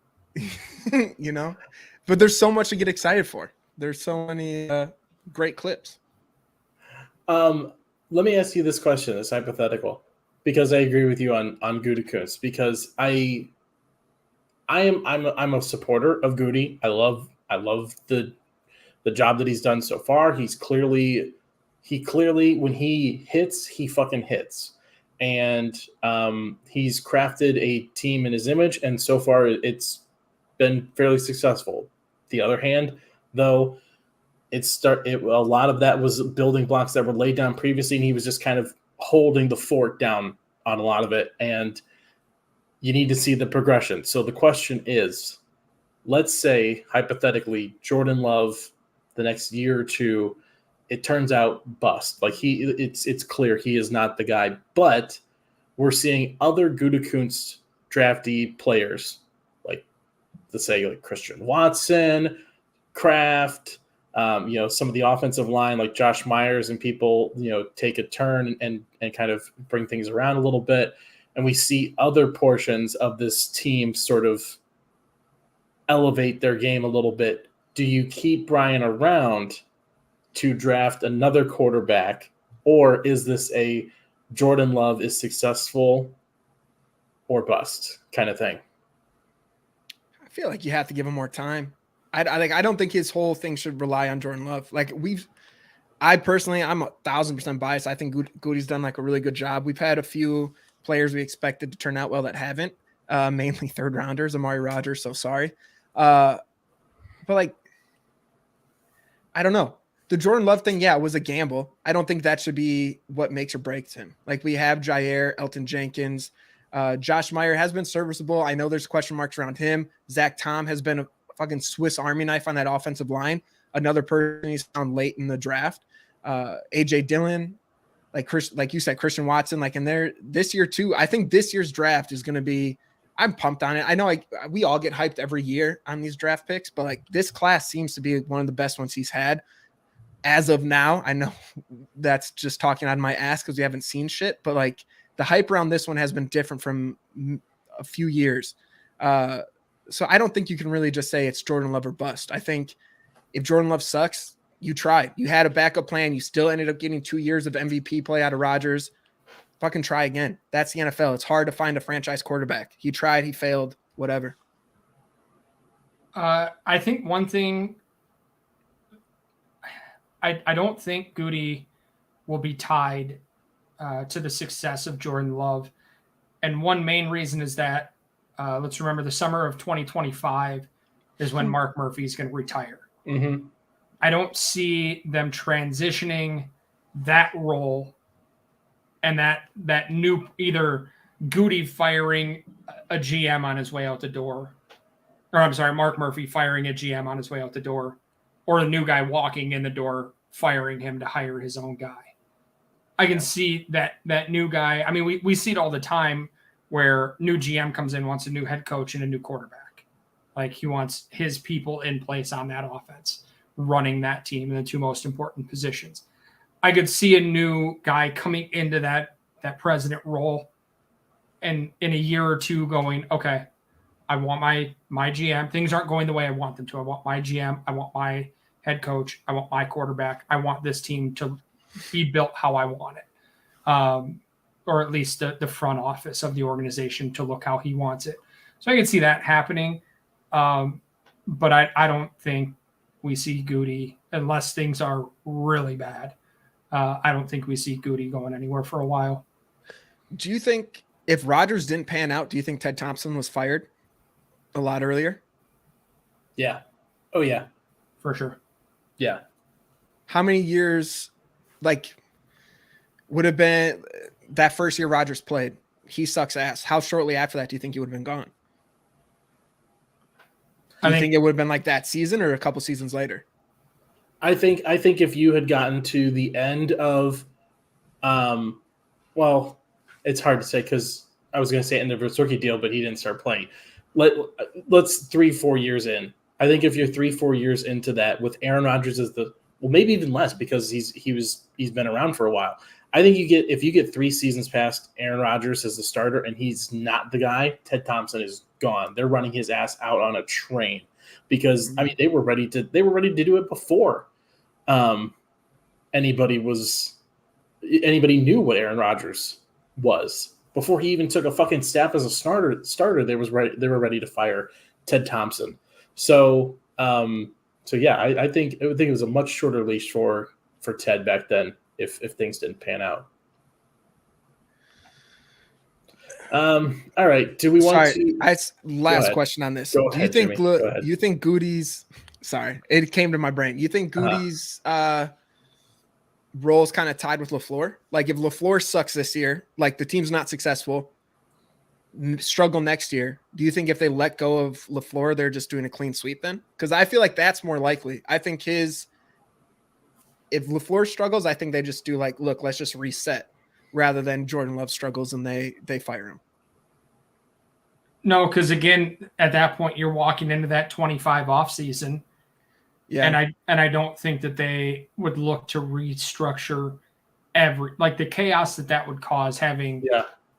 S6: But there's so much to get excited for. There's so many great clips.
S7: Let me ask you this question. It's hypothetical, because I agree with you on Gutekunst, because I'm a supporter of Goody. I love the job that he's done so far. He clearly when he hits, he fucking hits. And he's crafted a team in his image, and so far it's been fairly successful. The other hand, though, a lot of that was building blocks that were laid down previously, and he was just kind of holding the fort down on a lot of it. And you need to see the progression. So the question is, let's say hypothetically Jordan Love, the next year or two, it turns out bust. Like it's clear he is not the guy. But we're seeing other Gutekunst draftee players, like Christian Watson, Kraft, some of the offensive line like Josh Myers and people, take a turn and kind of bring things around a little bit. And we see other portions of this team sort of elevate their game a little bit. Do you keep Brian around to draft another quarterback, or is this a Jordan Love is successful or bust kind of thing?
S6: I feel like you have to give him more time. I don't think his whole thing should rely on Jordan Love. Like I'm 1,000% biased. I think Goody's done like a really good job. We've had a few players we expected to turn out well that haven't, mainly third rounders, Amari Rogers. So sorry. But like, I don't know. The Jordan Love thing, yeah, was a gamble. I don't think that should be what makes or breaks him. Like we have Jair, Elton Jenkins, Josh Meyer has been serviceable. I know there's question marks around him. Zach Tom has been a fucking Swiss Army knife on that offensive line. Another person he's found late in the draft. AJ Dillon, like you said, Christian Watson, like in there this year too. I think this year's draft is going to be, I'm pumped on it. I know we all get hyped every year on these draft picks, but like this class seems to be one of the best ones he's had as of now. I know that's just talking out of my ass because we haven't seen shit, but like the hype around this one has been different from a few years. So I don't think you can really just say it's Jordan Love or bust. I think if Jordan Love sucks, you tried. You had a backup plan. You still ended up getting 2 years of MVP play out of Rodgers. Fucking try again. That's the NFL. It's hard to find a franchise quarterback. He tried. He failed. Whatever.
S5: I think one thing, I don't think Goody will be tied to the success of Jordan Love. And one main reason is that, let's remember the summer of 2025 is when Mark Murphy is going to retire.
S7: Mm-hmm.
S5: I don't see them transitioning that role and that new either Goody firing a GM on his way out the door, or I'm sorry, Mark Murphy firing a GM on his way out the door, or the new guy walking in the door firing him to hire his own guy. I can see that new guy. I mean, we see it all the time where new GM comes in, wants a new head coach and a new quarterback. Like he wants his people in place on that offense, running that team in the two most important positions. I could see a new guy coming into that president role and in a year or two going, okay, I want my GM. Things aren't going the way I want them to. I want my GM. I want my head coach. I want my quarterback. I want this team to be built how I want it. Or at least the front office of the organization to look how he wants it. So I can see that happening. But I don't think we see Goody unless things are really bad. I don't think we see Goody going anywhere for a while.
S6: Do you think if Rodgers didn't pan out, do you think Ted Thompson was fired a lot earlier?
S7: Yeah. Oh, yeah.
S5: For sure.
S7: Yeah.
S6: How many years, like, would have been that first year Rodgers played? He sucks ass. How shortly after that do you think he would have been gone? Do you think it would have been like that season or a couple seasons later?
S7: I think if you had gotten to the end of, well, it's hard to say because I was going to say end of his rookie deal, but he didn't start playing. Let's 3-4 years in. I think if you're 3-4 years into that with Aaron Rodgers as maybe even less because he's been around for a while. I think if you get 3 seasons past Aaron Rodgers as the starter and he's not the guy, Ted Thompson is gone. They're running his ass out on a train because I mean they were ready to do it before anybody knew what Aaron Rodgers was. Before he even took a fucking staff as a starter, they were ready to fire Ted Thompson. So yeah, I think it was a much shorter leash for Ted back then if things didn't pan out. All right. Do we want to?
S6: Last question on this.
S7: Go ahead, Jimmy. Go ahead.
S6: You think Goody's? Sorry, it came to my brain. You think Goody's role is kind of tied with LaFleur? Like if LaFleur sucks this year, like the team's not successful, struggle next year. Do you think if they let go of LaFleur, they're just doing a clean sweep then? Because I feel like that's more likely. I think if LaFleur struggles, I think they just do like, look, let's just reset rather than Jordan Love struggles and they fire him.
S5: No, because again, at that point, you're walking into that 25 offseason. Yeah. And I don't think that they would look to restructure the chaos that would cause having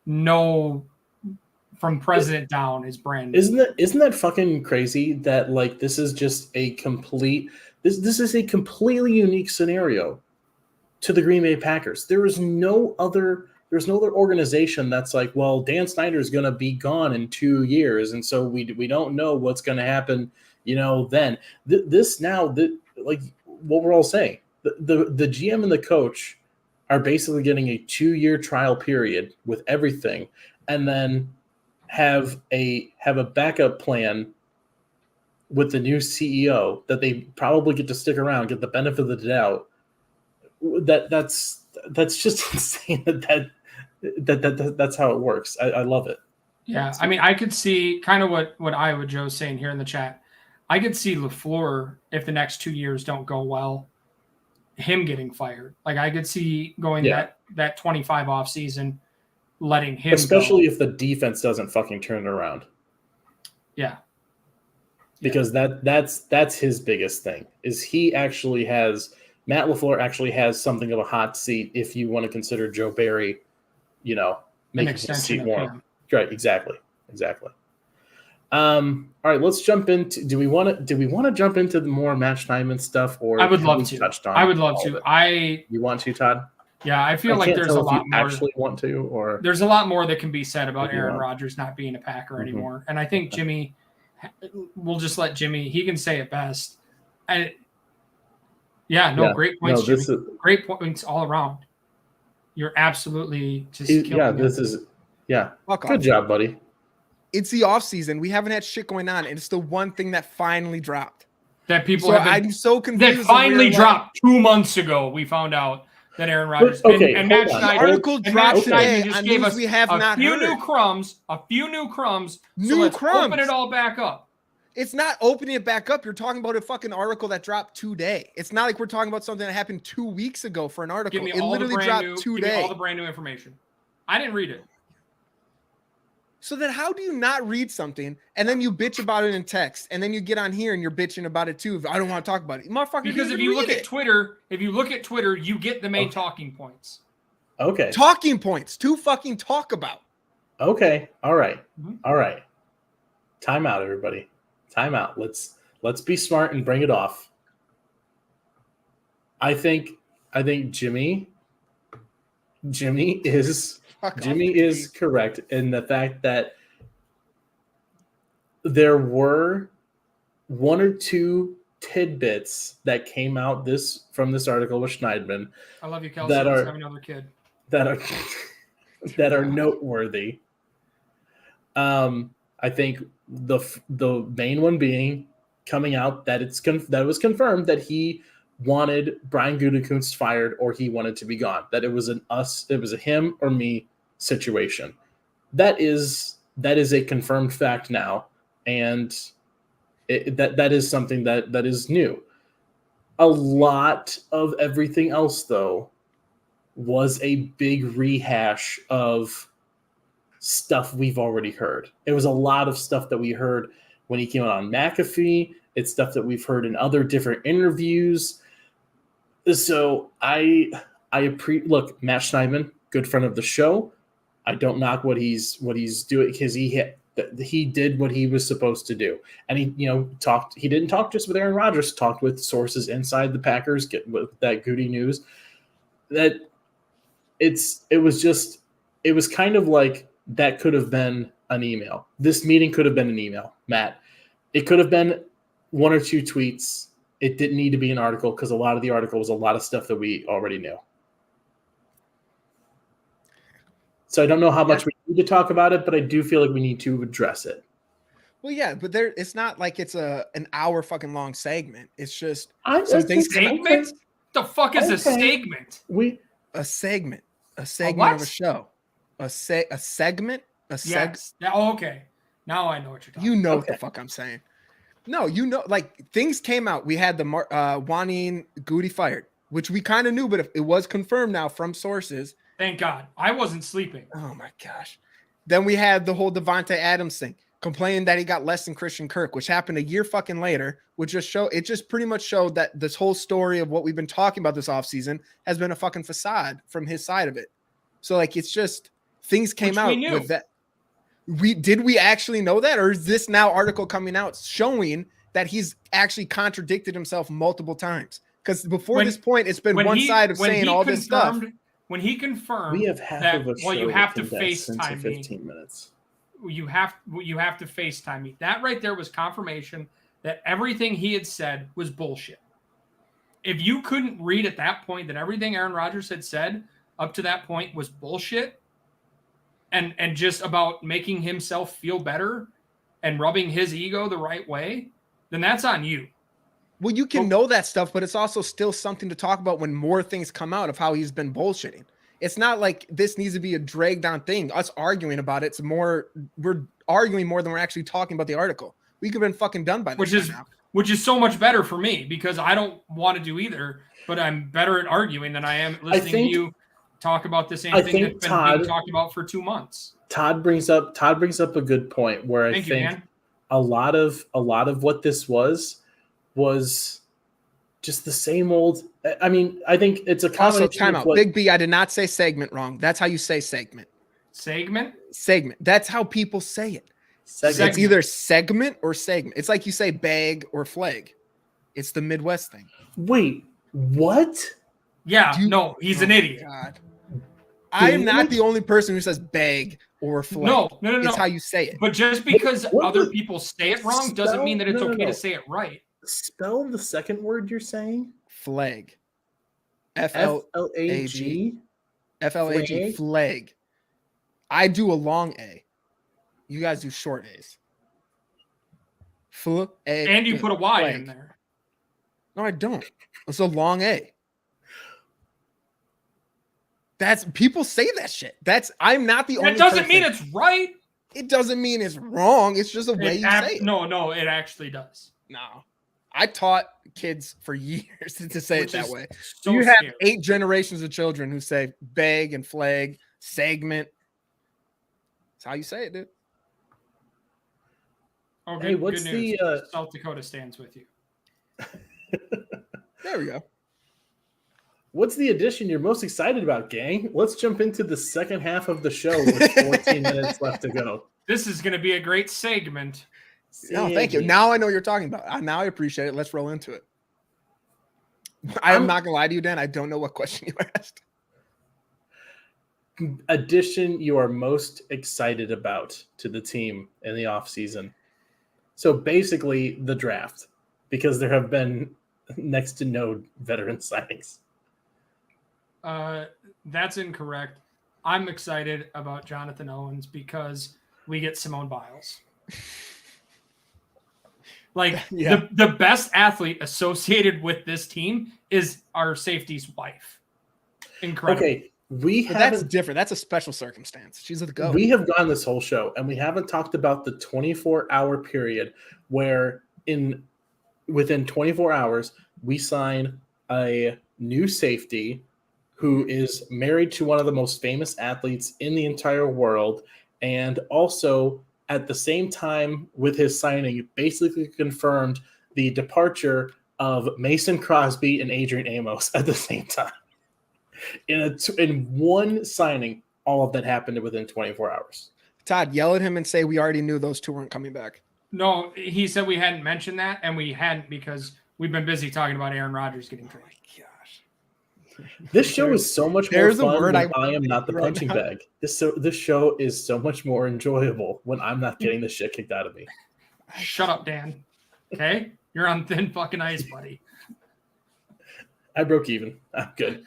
S5: no from president down is brand new.
S7: Isn't that fucking crazy that like this is just a complete this is a completely unique scenario to the Green Bay Packers. There's no other organization that's like, well, Dan Snyder is going to be gone in 2 years, and so we don't know what's going to happen. Then like what we're all saying, the GM and the coach are basically getting a 2-year trial period with everything, and then have a backup plan with the new CEO that they probably get to stick around, get the benefit of the doubt. That's just insane. That's how it works. I love it.
S5: Yeah, I mean, I could see kind of what Iowa Joe's saying here in the chat. I could see LaFleur, if the next 2 years don't go well, him getting fired. Like I could see going that 25 off season, letting him
S7: especially
S5: go.
S7: if the defense doesn't fucking turn it around.
S5: Yeah.
S7: Because that's his biggest thing is Matt LaFleur actually has something of a hot seat if you want to consider Joe Barry, making his seat warm. Right, exactly. All right, let's jump into. Do we want to jump into the more Matt Schneidman stuff, or
S5: I would love to. I would love to. You
S7: want to, Todd?
S5: Yeah, I feel like there's a lot more.
S7: Actually, want to, or
S5: there's a lot more that can be said about Aaron Rodgers not being a Packer anymore, and I think Jimmy. We'll just let Jimmy. He can say it best. Great points, Jimmy. Great points all around. You're absolutely just killing
S7: Good job, buddy.
S6: It's the off season. We haven't had shit going on, and it's the one thing that finally dropped.
S5: That people
S6: I'm so confused.
S5: That finally dropped 2 months ago. We found out that Aaron Rodgers and Matt Schneider.
S6: Article dropped today
S5: just gave us
S6: we have
S5: a few new crumbs. Let's open it all back up.
S6: It's not opening it back up. You're talking about a fucking article that dropped today. It's not like we're talking about something that happened 2 weeks ago for an article. It literally dropped today.
S5: Give me all the brand new information. I didn't read it.
S6: So then how do you not read something and then you bitch about it in text and then you get on here and you're bitching about it too? I don't want to talk about it. Motherfucker,
S5: because if you look at Twitter, you get the main talking points.
S7: Okay.
S6: Talking points to fucking talk about.
S7: Okay. All right. All right. Time out, everybody. Time out. Let's be smart and bring it off. I think Jimmy is correct in the fact that there were one or two tidbits that came out from this article with Schneidman.
S5: I love you, Kelsey. Let's have another kid.
S7: That are noteworthy. I think the main one being coming out that that was confirmed that he wanted Brian Gutekunst fired or he wanted to be gone. That it was a him or me situation. That is a confirmed fact now, and that is something that is new. A lot of everything else, though, was a big rehash of stuff we've already heard. It was a lot of stuff that we heard when he came out on McAfee. It's stuff that we've heard in other different interviews. So look, Matt Schneidman, good friend of the show. I don't knock what he's doing because he did what he was supposed to do, and he talked. He didn't talk just with Aaron Rodgers. Talked with sources inside the Packers. Get with that Goody news. That it was kind of like that could have been an email. This meeting could have been an email, Matt. It could have been one or two tweets. It didn't need to be an article because a lot of the article was a lot of stuff that we already knew. So I don't know how much we need to talk about it, but I do feel like we need to address it.
S6: Well, yeah, but it's not like it's an hour fucking long segment. It's just
S5: segment. The fuck is a segment?
S6: A segment
S5: what?
S6: of a show. A segment.
S5: Yes. Okay. Now I know what you're talking.
S6: You know what the fuck I'm saying. No, like things came out. We had the wanting Goody fired, which we kind of knew, but it was confirmed now from sources.
S5: Thank God. I wasn't sleeping.
S6: Oh my gosh. Then we had the whole Devontae Adams thing, complaining that he got less than Christian Kirk, which happened a year fucking later, which just pretty much showed that this whole story of what we've been talking about this offseason has been a fucking facade from his side of it. So like it's just things came out with that. Did we actually know that, or is this now article coming out showing that he's actually contradicted himself multiple times? Because before this point, it's been one side of saying all this stuff.
S5: When he confirmed,
S7: we have half of a show
S5: you have to
S7: FaceTime 15 minutes.
S5: You have to FaceTime me. That right there was confirmation that everything he had said was bullshit. if you couldn't read at that point that everything Aaron Rodgers had said up to that point was bullshit and just about making himself feel better and rubbing his ego the right way, then that's on you.
S6: Well, you can know that stuff, but it's also still something to talk about when more things come out of how he's been bullshitting. It's not like this needs to be a dragged on thing. Us arguing about it's more, we're arguing more than we're actually talking about the article. We could have been fucking done by this.
S5: Which is so much better for me because I don't want to do either, but I'm better at arguing than I am listening to you talk about the same thing that's been being talked about for 2 months.
S7: Todd brings up a good point where I think a lot of what this was just the same old. I mean, I think it's a
S6: also time out. Big B, I did not say segment wrong. That's how you say segment.
S5: Segment.
S6: That's how people say it.
S7: Segment.
S6: It's either segment or segment. It's like you say bag or flag. It's the Midwest thing.
S7: Wait, what?
S5: Yeah, no, he's an idiot.
S6: God. I am not the only person who says bag or flag.
S5: No.
S6: It's how you say it.
S5: But just because other people say it wrong doesn't mean that it's okay to say it right.
S7: Spell the second word you're saying.
S6: Flag.
S7: F-L-A-G.
S6: F-L-A-G. Flag. I do a long A. You guys do short A's.
S5: And you put a Y flag in there.
S6: No, I don't. It's a long A. That's people say that shit. I'm not the only.
S5: That doesn't mean it's right.
S6: It doesn't mean it's wrong. It's just a way you say it.
S5: No, it actually does.
S6: No. I taught kids for years to say it that way.
S5: So
S6: you have 8 generations of children who say bag and flag, segment. That's how you say it, dude.
S5: Oh,
S7: hey, what's
S5: good news.
S7: the
S5: South Dakota stands with you?
S6: There we go.
S7: What's the addition you're most excited about, gang? Let's jump into the second half of the show with 14 minutes left to go.
S5: This is going to be a great segment.
S6: No, thank you. Now I know what you're talking about. Now I appreciate it. Let's roll into it. I'm not going to lie to you, Dan. I don't know what question you asked.
S7: Addition you are most excited about to the team in the offseason. So basically the draft, because there have been next to no veteran signings.
S5: That's incorrect. I'm excited about Jonathan Owens because we get Simone Biles. The best athlete associated with this team is our safety's wife. Incredible. Okay,
S6: that's different. That's a special circumstance. She's a go.
S7: We have gone this whole show and we haven't talked about the 24-hour period where within 24 hours we sign a new safety who is married to one of the most famous athletes in the entire world, and also at the same time with his signing basically confirmed the departure of Mason Crosby and Adrian Amos at the same time. In one signing, all of that happened within 24 hours.
S6: Todd, yell at him and say we already knew those two weren't coming back.
S5: No, he said we hadn't mentioned that, and we hadn't because we've been busy talking about Aaron Rodgers getting traded.
S7: This show is so much more fun when I am not the punching bag. This show is so much more enjoyable when I'm not getting the shit kicked out of me.
S5: Shut up, Dan. Okay? You're on thin fucking ice, buddy.
S7: I broke even. I'm good.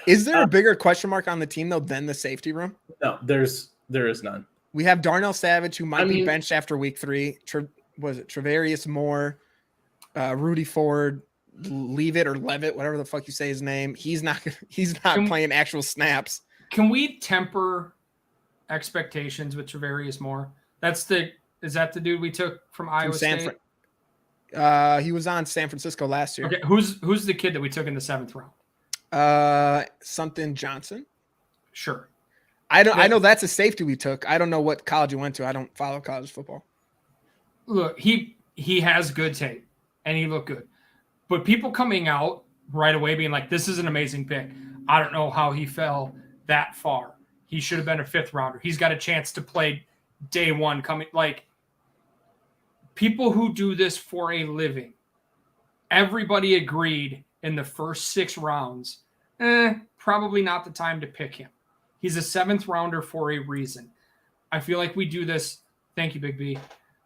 S6: Is there a bigger question mark on the team, though, than the safety room?
S7: No, there is none.
S6: We have Darnell Savage, who might be benched after week 3. Was it Travarius Moore, Rudy Ford, Leave It or Levitt, whatever the fuck you say his name. He's not playing actual snaps.
S5: Can we temper expectations with Travarius Moore? Is that the dude we took from Iowa State?
S6: He was on San Francisco last year.
S5: Okay, who's the kid that we took in the 7th round?
S6: Something Johnson.
S5: Sure.
S6: I know that's a safety we took. I don't know what college you went to. I don't follow college football.
S5: Look, he has good tape and he looked good. But people coming out right away being like, this is an amazing pick. I don't know how he fell that far. He should have been a 5th rounder. He's got a chance to play day one coming. Like, people who do this for a living, everybody agreed in the first 6 rounds, probably not the time to pick him. He's a 7th rounder for a reason. I feel like we do this. Thank you, Big B.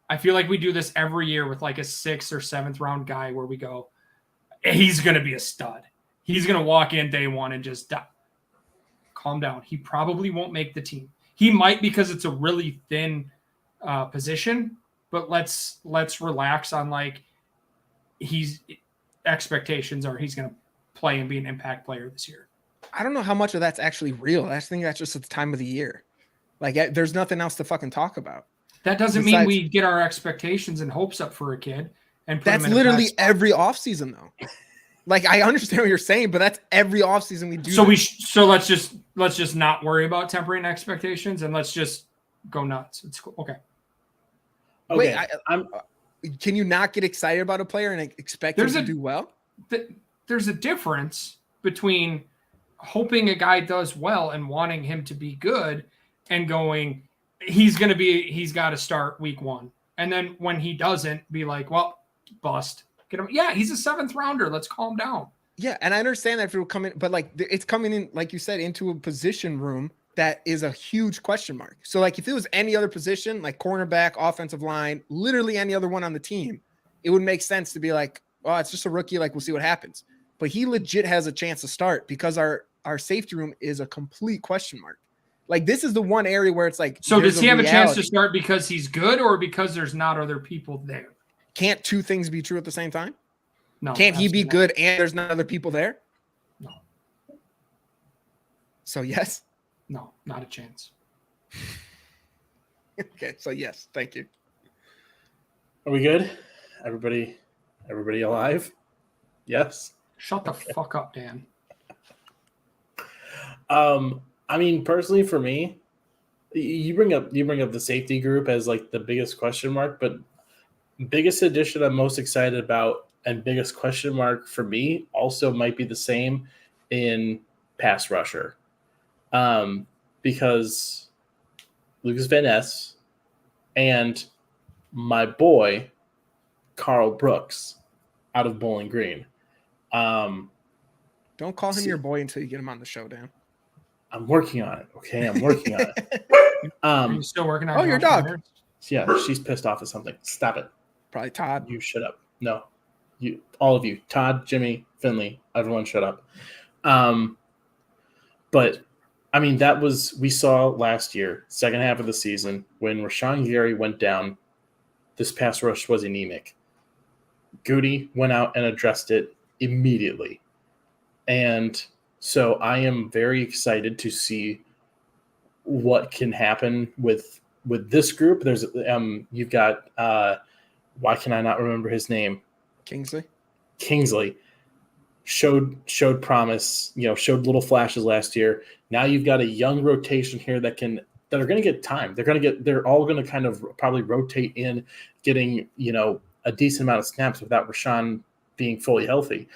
S5: I feel like we do this every year with like a 6th or 7th round guy where we go, he's going to be a stud. He's going to walk in day one and just die. Calm down. He probably won't make the team. He might because it's a really thin position, but let's relax on like expectations are he's going to play and be an impact player this year.
S6: I don't know how much of that's actually real. I think that's just at the time of the year. Like, there's nothing else to fucking talk about.
S5: That doesn't mean we get our expectations and hopes up for a kid. And
S6: that's literally every offseason, though. Like, I understand what you're saying, but that's every offseason we do.
S5: So let's just not worry about tempering expectations and let's just go nuts. It's cool. Okay.
S6: Wait, can you not get excited about a player and expect him to do well?
S5: There's a difference between hoping a guy does well and wanting him to be good and going, he's got to start week 1. And then when he doesn't, be like, well, bust. Get him. Yeah, he's a 7th rounder. Let's calm down.
S6: Yeah, and I understand that if it will come in, but like it's coming in, like you said, into a position room that is a huge question mark. So like if it was any other position, like cornerback, offensive line, literally any other one on the team, it would make sense to be like, oh, it's just a rookie. Like, we'll see what happens. But he legit has a chance to start because our safety room is a complete question mark. Like, this is the one area where it's like,
S5: so does he have a chance to start because he's good or because there's not other people there?
S6: Can't two things be true at the same time?
S5: No.
S6: Can't he be good and there's not other people there?
S5: No.
S6: So yes?
S5: No, not a chance.
S6: Okay, so yes, thank you.
S7: Are we good? Everybody alive? Yes.
S5: Shut the fuck up, Dan.
S7: I mean, personally, for me, you bring up the safety group as like the biggest question mark, but biggest addition I'm most excited about and biggest question mark for me also might be the same in pass rusher, because Lucas Van Ness and my boy Carl Brooks out of Bowling Green.
S6: Don't call him your boy until you get him on the show, Dan.
S7: I'm working on it. Okay, I'm working on it.
S5: Are you still working on
S6: your dog?
S7: Yeah, she's pissed off at something. Stop it.
S6: Probably Todd.
S7: You shut up. No, you, all of you, Todd, Jimmy, Finley, everyone shut up. But I mean, we saw last year, second half of the season, when Rashawn Gary went down, this pass rush was anemic. Goody went out and addressed it immediately. And so I am very excited to see what can happen with this group. There's you've got why can I not remember his name? Kingsley showed promise, showed little flashes last year. Now you've got a young rotation here that are going to get time. They're all going to kind of probably rotate in, getting, a decent amount of snaps without Rashawn being fully healthy.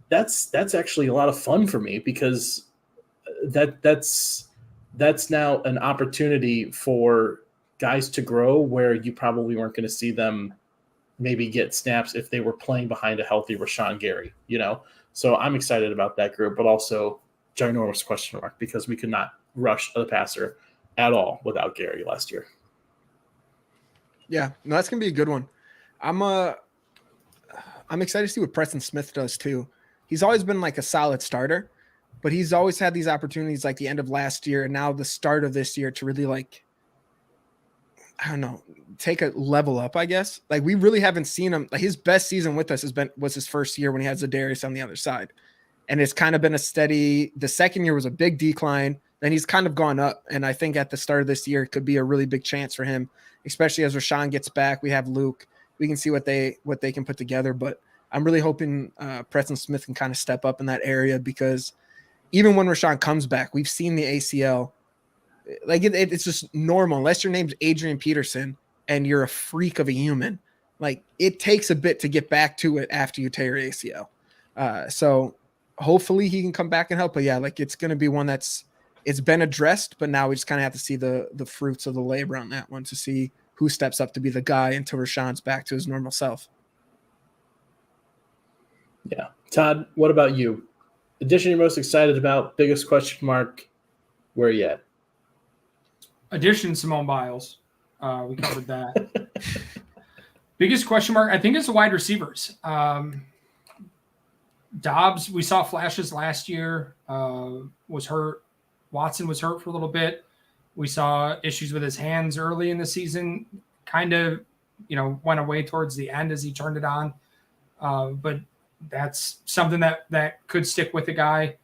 S7: That's actually a lot of fun for me because that's now an opportunity for guys to grow where you probably weren't going to see them maybe get snaps if they were playing behind a healthy Rashawn Gary, So I'm excited about that group, but also ginormous question mark because we could not rush the passer at all without Gary last year.
S6: Yeah, no, that's going to be a good one. I'm excited to see what Preston Smith does too. He's always been like a solid starter, but he's always had these opportunities like the end of last year and now the start of this year to really take a level up, I guess. Like, we really haven't seen him. Like, his best season with us was his first year when he had Zadarius on the other side. And it's kind of been a steady, the second year was a big decline. Then he's kind of gone up. And I think at the start of this year, it could be a really big chance for him, especially as Rashawn gets back. We have Luke. We can see what they can put together. But I'm really hoping Preston Smith can kind of step up in that area because even when Rashawn comes back, we've seen the ACL. Like, it's just normal. Unless your name's Adrian Peterson and you're a freak of a human, like, it takes a bit to get back to it after you tear your ACL. So hopefully he can come back and help. But yeah, like, it's going to be one it's been addressed, but now we just kind of have to see the fruits of the labor on that one to see who steps up to be the guy until Rashawn's back to his normal self.
S7: Yeah. Todd, what about you? Addition you're most excited about, biggest question mark, where are you at?
S5: Addition, Simone Biles. We covered that. Biggest question mark, I think, is the wide receivers. Dobbs, we saw flashes last year, was hurt. Watson was hurt for a little bit. We saw issues with his hands early in the season, kind of, went away towards the end as he turned it on. But that's something that could stick with the guy.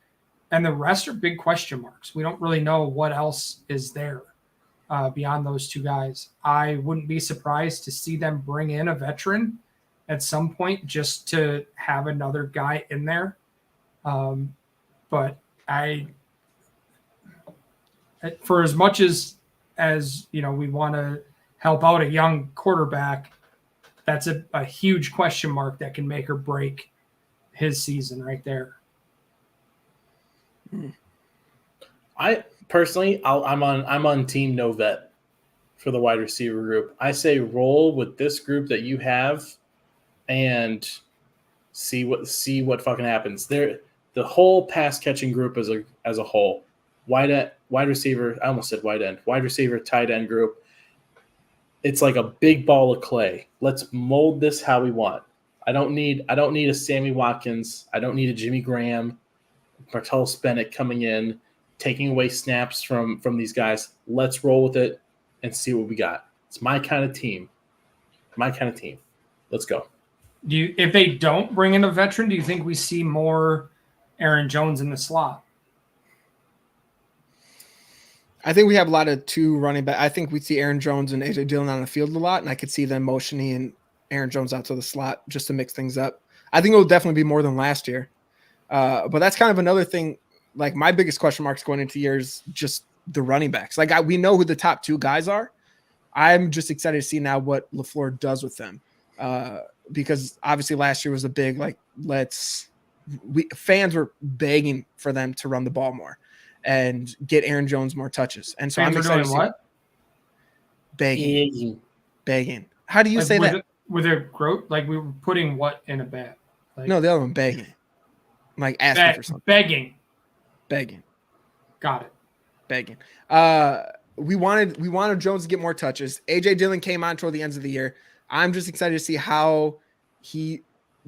S5: And the rest are big question marks. We don't really know what else is there beyond those two guys. I wouldn't be surprised to see them bring in a veteran at some point just to have another guy in there. But for as much as we want to help out a young quarterback, that's a huge question mark that can make or break his season right there.
S7: I personally, I'm on team no vet for the wide receiver group. I say roll with this group that you have and see what fucking happens. The whole pass catching group as a whole, wide receiver. I almost said wide end. Wide receiver, tight end group. It's like a big ball of clay. Let's mold this how we want. I don't need a Sammy Watkins. I don't need a Jimmy Graham, Martellus Bennett coming in, taking away snaps from these guys. Let's roll with it and see what we got. It's my kind of team. Let's go.
S5: If they don't bring in a veteran, do you think we see more Aaron Jones in the slot?
S6: I think we have a lot of two running back. I think we see Aaron Jones and AJ Dillon on the field a lot, and I could see them motioning Aaron Jones out to the slot just to mix things up. I think it will definitely be more than last year. But that's kind of another thing. Like, my biggest question marks going into the year is just the running backs. Like, we know who the top two guys are. I'm just excited to see now what LaFleur does with them. Because obviously last year was a big, fans were begging for them to run the ball more and get Aaron Jones more touches. And so
S5: Fans
S6: I'm excited to see
S5: what?
S6: Begging. How do you say that?
S5: Were there growth? Like, we were putting what in a bag? Like,
S6: No, the other one begging. Like asking for something. Begging.
S5: Got it.
S6: Begging. We wanted Jones to get more touches. AJ Dillon came on toward the ends of the year. I'm just excited to see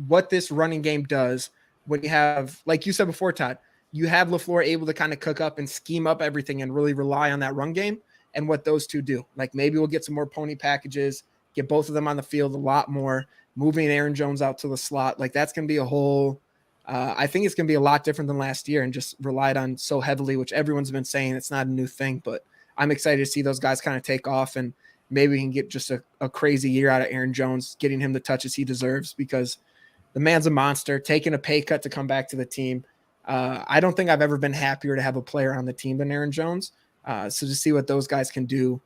S6: what this running game does when you have, like you said before, Todd, you have LaFleur able to kind of cook up and scheme up everything and really rely on that run game and what those two do. Like, maybe we'll get some more pony packages, get both of them on the field a lot more, moving Aaron Jones out to the slot. Like, that's going to be a whole I think it's going to be a lot different than last year and just relied on so heavily, which everyone's been saying it's not a new thing, but I'm excited to see those guys kind of take off, and maybe we can get just a crazy year out of Aaron Jones, getting him the touches he deserves, because the man's a monster, taking a pay cut to come back to the team. I don't think I've ever been happier to have a player on the team than Aaron Jones. So to see what those guys can do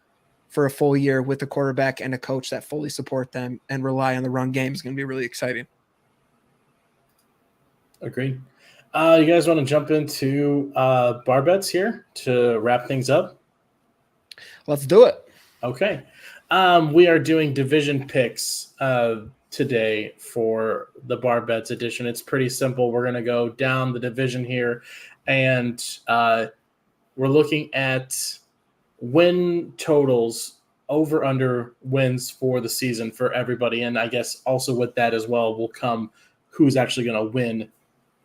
S6: for a full year with a quarterback and a coach that fully support them and rely on the run game is going to be really exciting.
S7: Agreed. You guys want to jump into bar bets here to wrap things up?
S6: Let's do it.
S7: Okay. We are doing division picks today for the bar bets edition. It's pretty simple. We're going to go down the division here, and we're looking at win totals, over under wins for the season for everybody. And I guess also with that as well will come who's actually going to win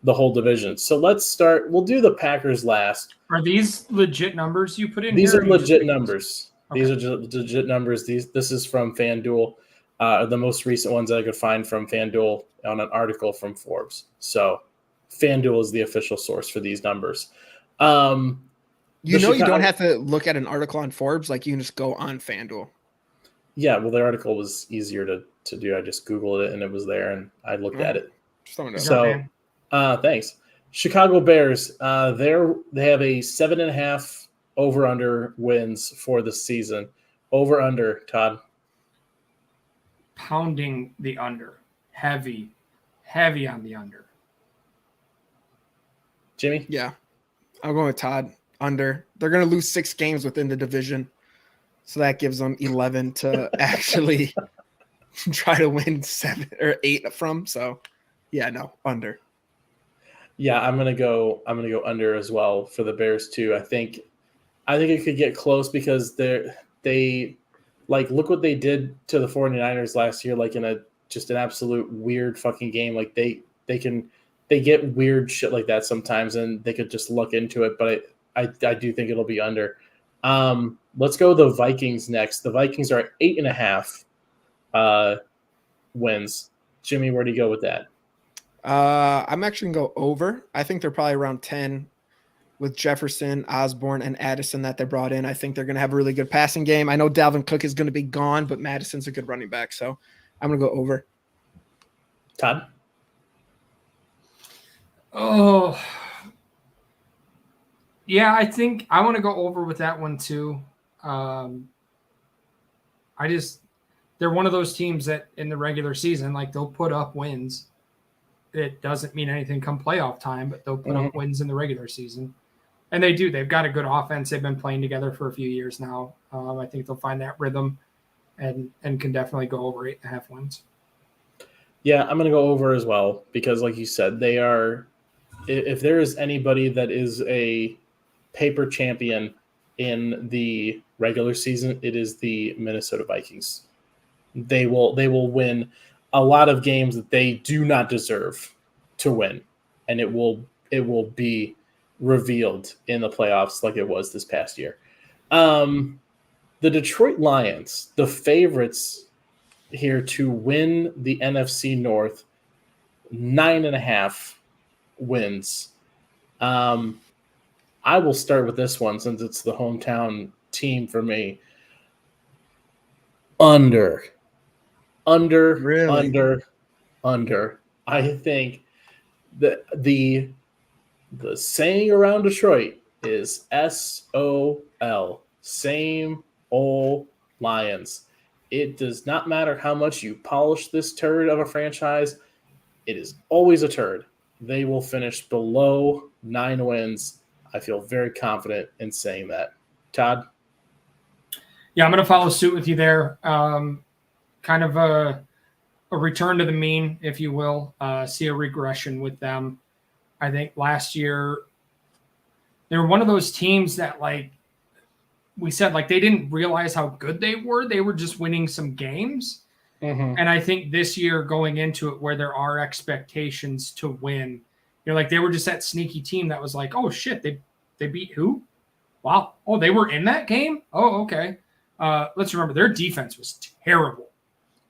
S7: the whole division. So let's start. We'll do the Packers last.
S5: Are these legit numbers you put in
S7: These
S5: here?
S7: are legit numbers.
S5: Okay.
S7: These are legit numbers. This is from FanDuel, the most recent ones that I could find from FanDuel on an article from Forbes. So FanDuel is the official source for these numbers.
S6: You don't have to look at an article on Forbes. Like, you can just go on FanDuel.
S7: Yeah, well, the article was easier to do. I just Googled it and it was there, and I looked at it. So, thanks. Chicago Bears. They have a 7.5 over/under wins for the season. Over/under, Todd.
S5: Pounding the under. Heavy on the under.
S7: Jimmy?
S6: Yeah. I'm going with Todd. Under. They're going to lose 6 games within the division. So that gives them 11 to actually try to win 7 or 8 from. So, yeah, no, under.
S7: Yeah, I'm gonna go under as well for the Bears too. I think it could get close because they look what they did to the 49ers last year, like in just an absolute weird fucking game. Like they can they get weird shit like that sometimes, and they could just look into it. But I do think it'll be under. Let's go the Vikings next. The Vikings are at 8.5 wins. Jimmy, where do you go with that?
S6: I'm actually gonna go over. I think they're probably around 10 with Jefferson, Osborne, and Addison that they brought in. I think they're gonna have a really good passing game. I know Dalvin Cook is gonna be gone, but Madison's a good running back, so I'm gonna go over.
S7: Todd?
S5: Oh, yeah, I think I want to go over with that one too. They're one of those teams that in the regular season, like they'll put up wins. It doesn't mean anything come playoff time, but they'll put up wins in the regular season. And they do. They've got a good offense. They've been playing together for a few years now. I think they'll find that rhythm and can definitely go over 8.5 wins.
S7: Yeah, I'm going to go over as well because, like you said, they are – if there is anybody that is a paper champion in the regular season, it is the Minnesota Vikings. They will win a lot of games that they do not deserve to win, and it will be revealed in the playoffs like it was this past year. The Detroit Lions, the favorites here to win the NFC North, 9.5 wins. I will start with this one since it's the hometown team for me. Under.
S6: Really?
S7: Under. I think that the saying around Detroit is SOL. Same old Lions. It does not matter how much you polish this turd of a franchise. It is always a turd. They will finish below 9 wins. I feel very confident in saying that. Todd?
S5: Yeah, I'm going to follow suit with you there. Kind of a return to the mean, if you will. See a regression with them. I think last year they were one of those teams that, like we said, like they didn't realize how good they were. They were just winning some games.
S7: Mm-hmm.
S5: And I think this year going into it where there are expectations to win, like they were just that sneaky team that was like, oh shit, they beat who? Wow. Oh, they were in that game? Oh, okay. Let's remember their defense was terrible.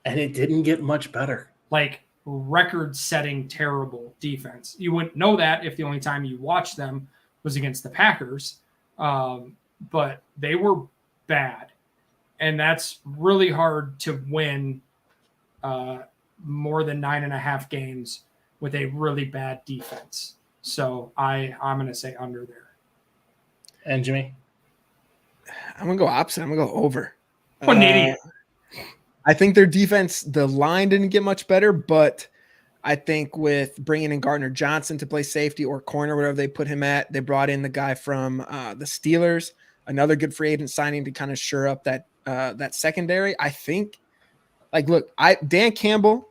S7: And it didn't get much better.
S5: Like record-setting terrible defense. You wouldn't know that if the only time you watched them was against the Packers. But they were bad. And that's really hard to win more than 9.5 games with a really bad defense. So I'm going to say under there.
S7: And Jimmy?
S6: I'm going to go opposite. I'm going to go over.
S5: What an idiot.
S6: I think their defense, the line didn't get much better, but I think with bringing in Gardner Johnson to play safety or corner, whatever they put him at, they brought in the guy from the Steelers, another good free agent signing to kind of shore up that secondary. I think, Dan Campbell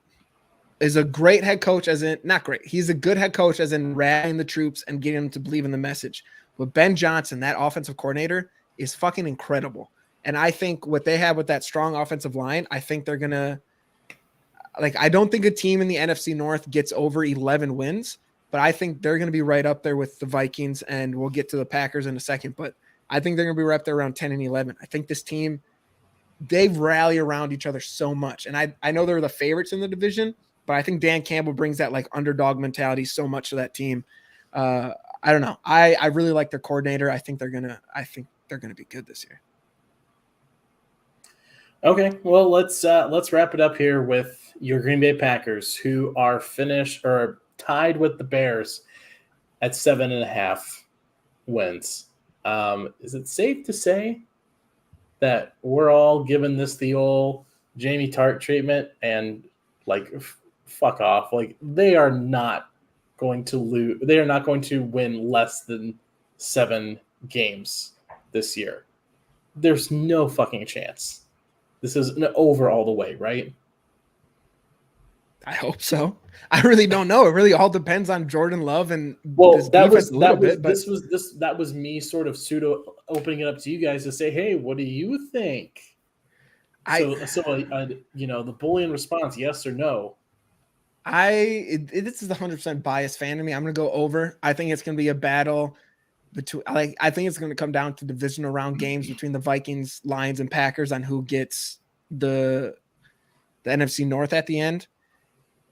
S6: is a great head coach, as in not great. He's a good head coach, as in rallying the troops and getting them to believe in the message. But Ben Johnson, that offensive coordinator, is fucking incredible. And I think what they have with that strong offensive line, I think they're going to I don't think a team in the NFC North gets over 11 wins, but I think they're going to be right up there with the Vikings, and we'll get to the Packers in a second. But I think they're going to be right up there around 10 and 11. I think this team, they rally around each other so much. And I know they're the favorites in the division, but I think Dan Campbell brings that underdog mentality so much to that team. I don't know. I really like their coordinator. I think they're going to be good this year.
S7: Okay, well let's wrap it up here with your Green Bay Packers, who are finished or tied with the Bears at 7.5 wins. Is it safe to say that we're all giving this the old Jamie Tart treatment and fuck off? They are not going to lose. They are not going to win less than 7 games this year. There's no fucking chance. This is an over all the way, right?
S6: I hope so. I really don't know. It really all depends on Jordan Love and
S7: that was me sort of pseudo opening it up to you guys to say, hey, what do you think? The Boolean response, yes or no.
S6: This is 100% biased fan to me. I'm going to go over. I think it's going to be a battle between. I think it's going to come down to divisional round games between the Vikings, Lions, and Packers on who gets the NFC North at the end.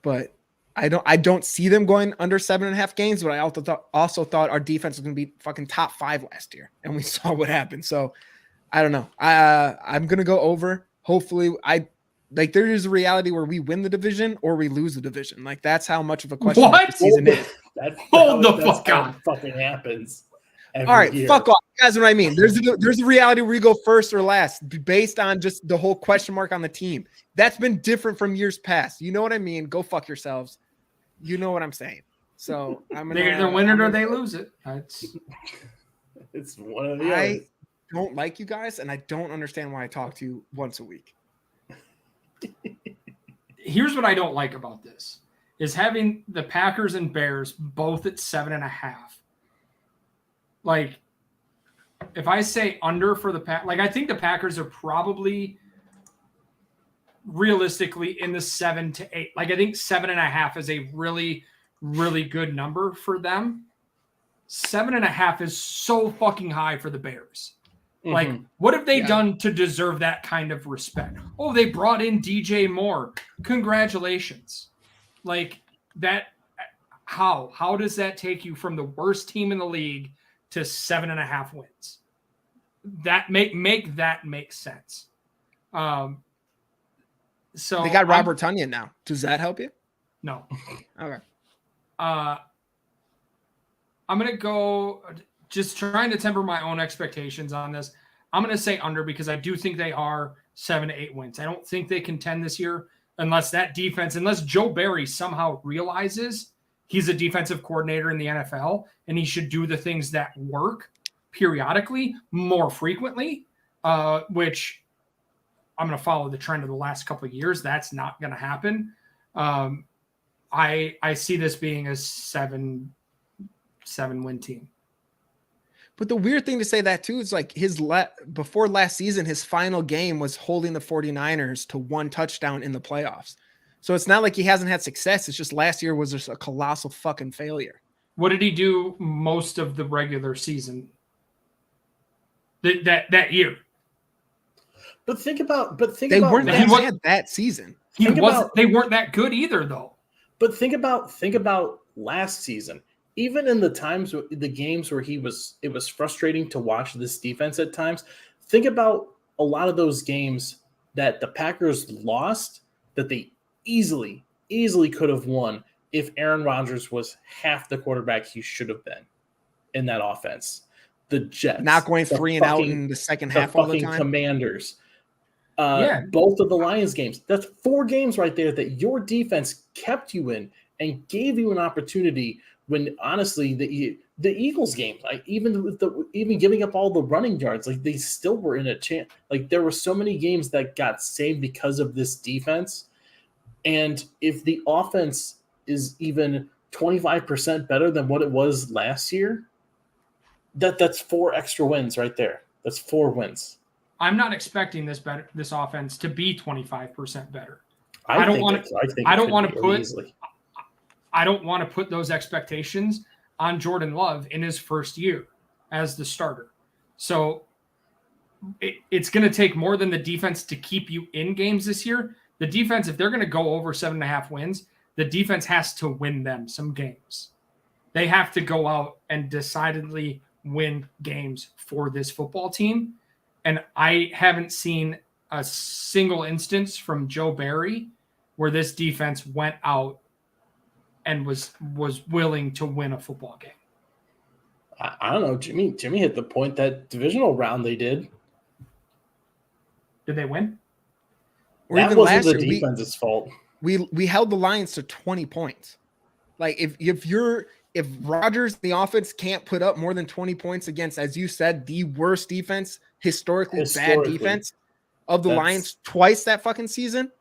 S6: But I don't see them going under 7.5 games. But I also thought our defense was going to be fucking top 5 last year, and we saw what happened. So I don't know. I'm going to go over. Hopefully, there is a reality where we win the division or we lose the division. Like that's how much of a question mark the season is.
S5: Hold the fuck on.
S7: Fucking happens.
S6: All right,
S7: year.
S6: fuck off. You guys know what I mean? There's a reality where we go first or last based on just the whole question mark on the team. That's been different from years past. You know what I mean? Go fuck yourselves. You know what I'm saying. So I'm gonna
S5: They either win it or they lose it.
S7: It's one of the
S6: I
S7: other.
S6: don't like you guys, and I don't understand why I talk to you once a week.
S5: Here's what I don't like about this is having the Packers and Bears both at 7.5. Like, if I say under for the Pack, like I think the Packers are probably realistically in the 7 to 8. Like I think 7.5 is a really, really good number for them. 7.5 is so fucking high for the Bears. Like, what have they done to deserve that kind of respect? Oh, they brought in DJ Moore. Congratulations. Like that. How does that take you from the worst team in the league to 7.5 wins? That make that make sense. So
S6: They got Robert Tonyan now. Does that help you?
S5: No.
S6: Okay.
S5: I'm gonna go. Just trying to temper my own expectations on this. I'm going to say under because I do think they are 7 to 8 wins. I don't think they contend this year unless Joe Barry somehow realizes he's a defensive coordinator in the NFL and he should do the things that work periodically more frequently, which I'm going to follow the trend of the last couple of years. That's not going to happen. I see this being a 7 win team.
S6: But the weird thing to say that too is like before last season, his final game was holding the 49ers to 1 touchdown in the playoffs. So it's not like he hasn't had success. It's just last year was just a colossal fucking failure.
S5: What did he do most of the regular season? That year.
S6: They weren't that bad that season.
S5: They weren't that good either, though.
S7: But think about last season. Even in the games where it was frustrating to watch this defense at times. Think about a lot of those games that the Packers lost that they easily could have won if Aaron Rodgers was half the quarterback he should have been in that offense. The Jets
S6: not going 3 and out in the second half all the time.
S7: Commanders. Both of the Lions games. That's 4 games right there that your defense kept you in and gave you an opportunity. When honestly, the Eagles game, like even giving up all the running yards, like they still were in a chance. Like there were so many games that got saved because of this defense. And if the offense is even 25% better than what it was last year, that's 4 extra wins right there. That's 4 wins.
S5: I'm not expecting this offense to be 25% better.
S7: I don't
S5: want to put those expectations on Jordan Love in his first year as the starter. So it's going to take more than the defense to keep you in games this year. The defense, if they're going to go over 7.5 wins, the defense has to win them some games. They have to go out and decidedly win games for this football team. And I haven't seen a single instance from Joe Barry where this defense went out and was willing to win a football game.
S7: I don't know. Jimmy hit the point that divisional round they did.
S5: Did they win?
S6: Or
S7: that
S6: even
S7: wasn't
S6: last
S7: the
S6: year,
S7: defense's fault.
S6: We held the Lions to 20 points. Like if Rodgers, the offense can't put up more than 20 points against, as you said, the worst defense, historically bad defense of the Lions twice that fucking season.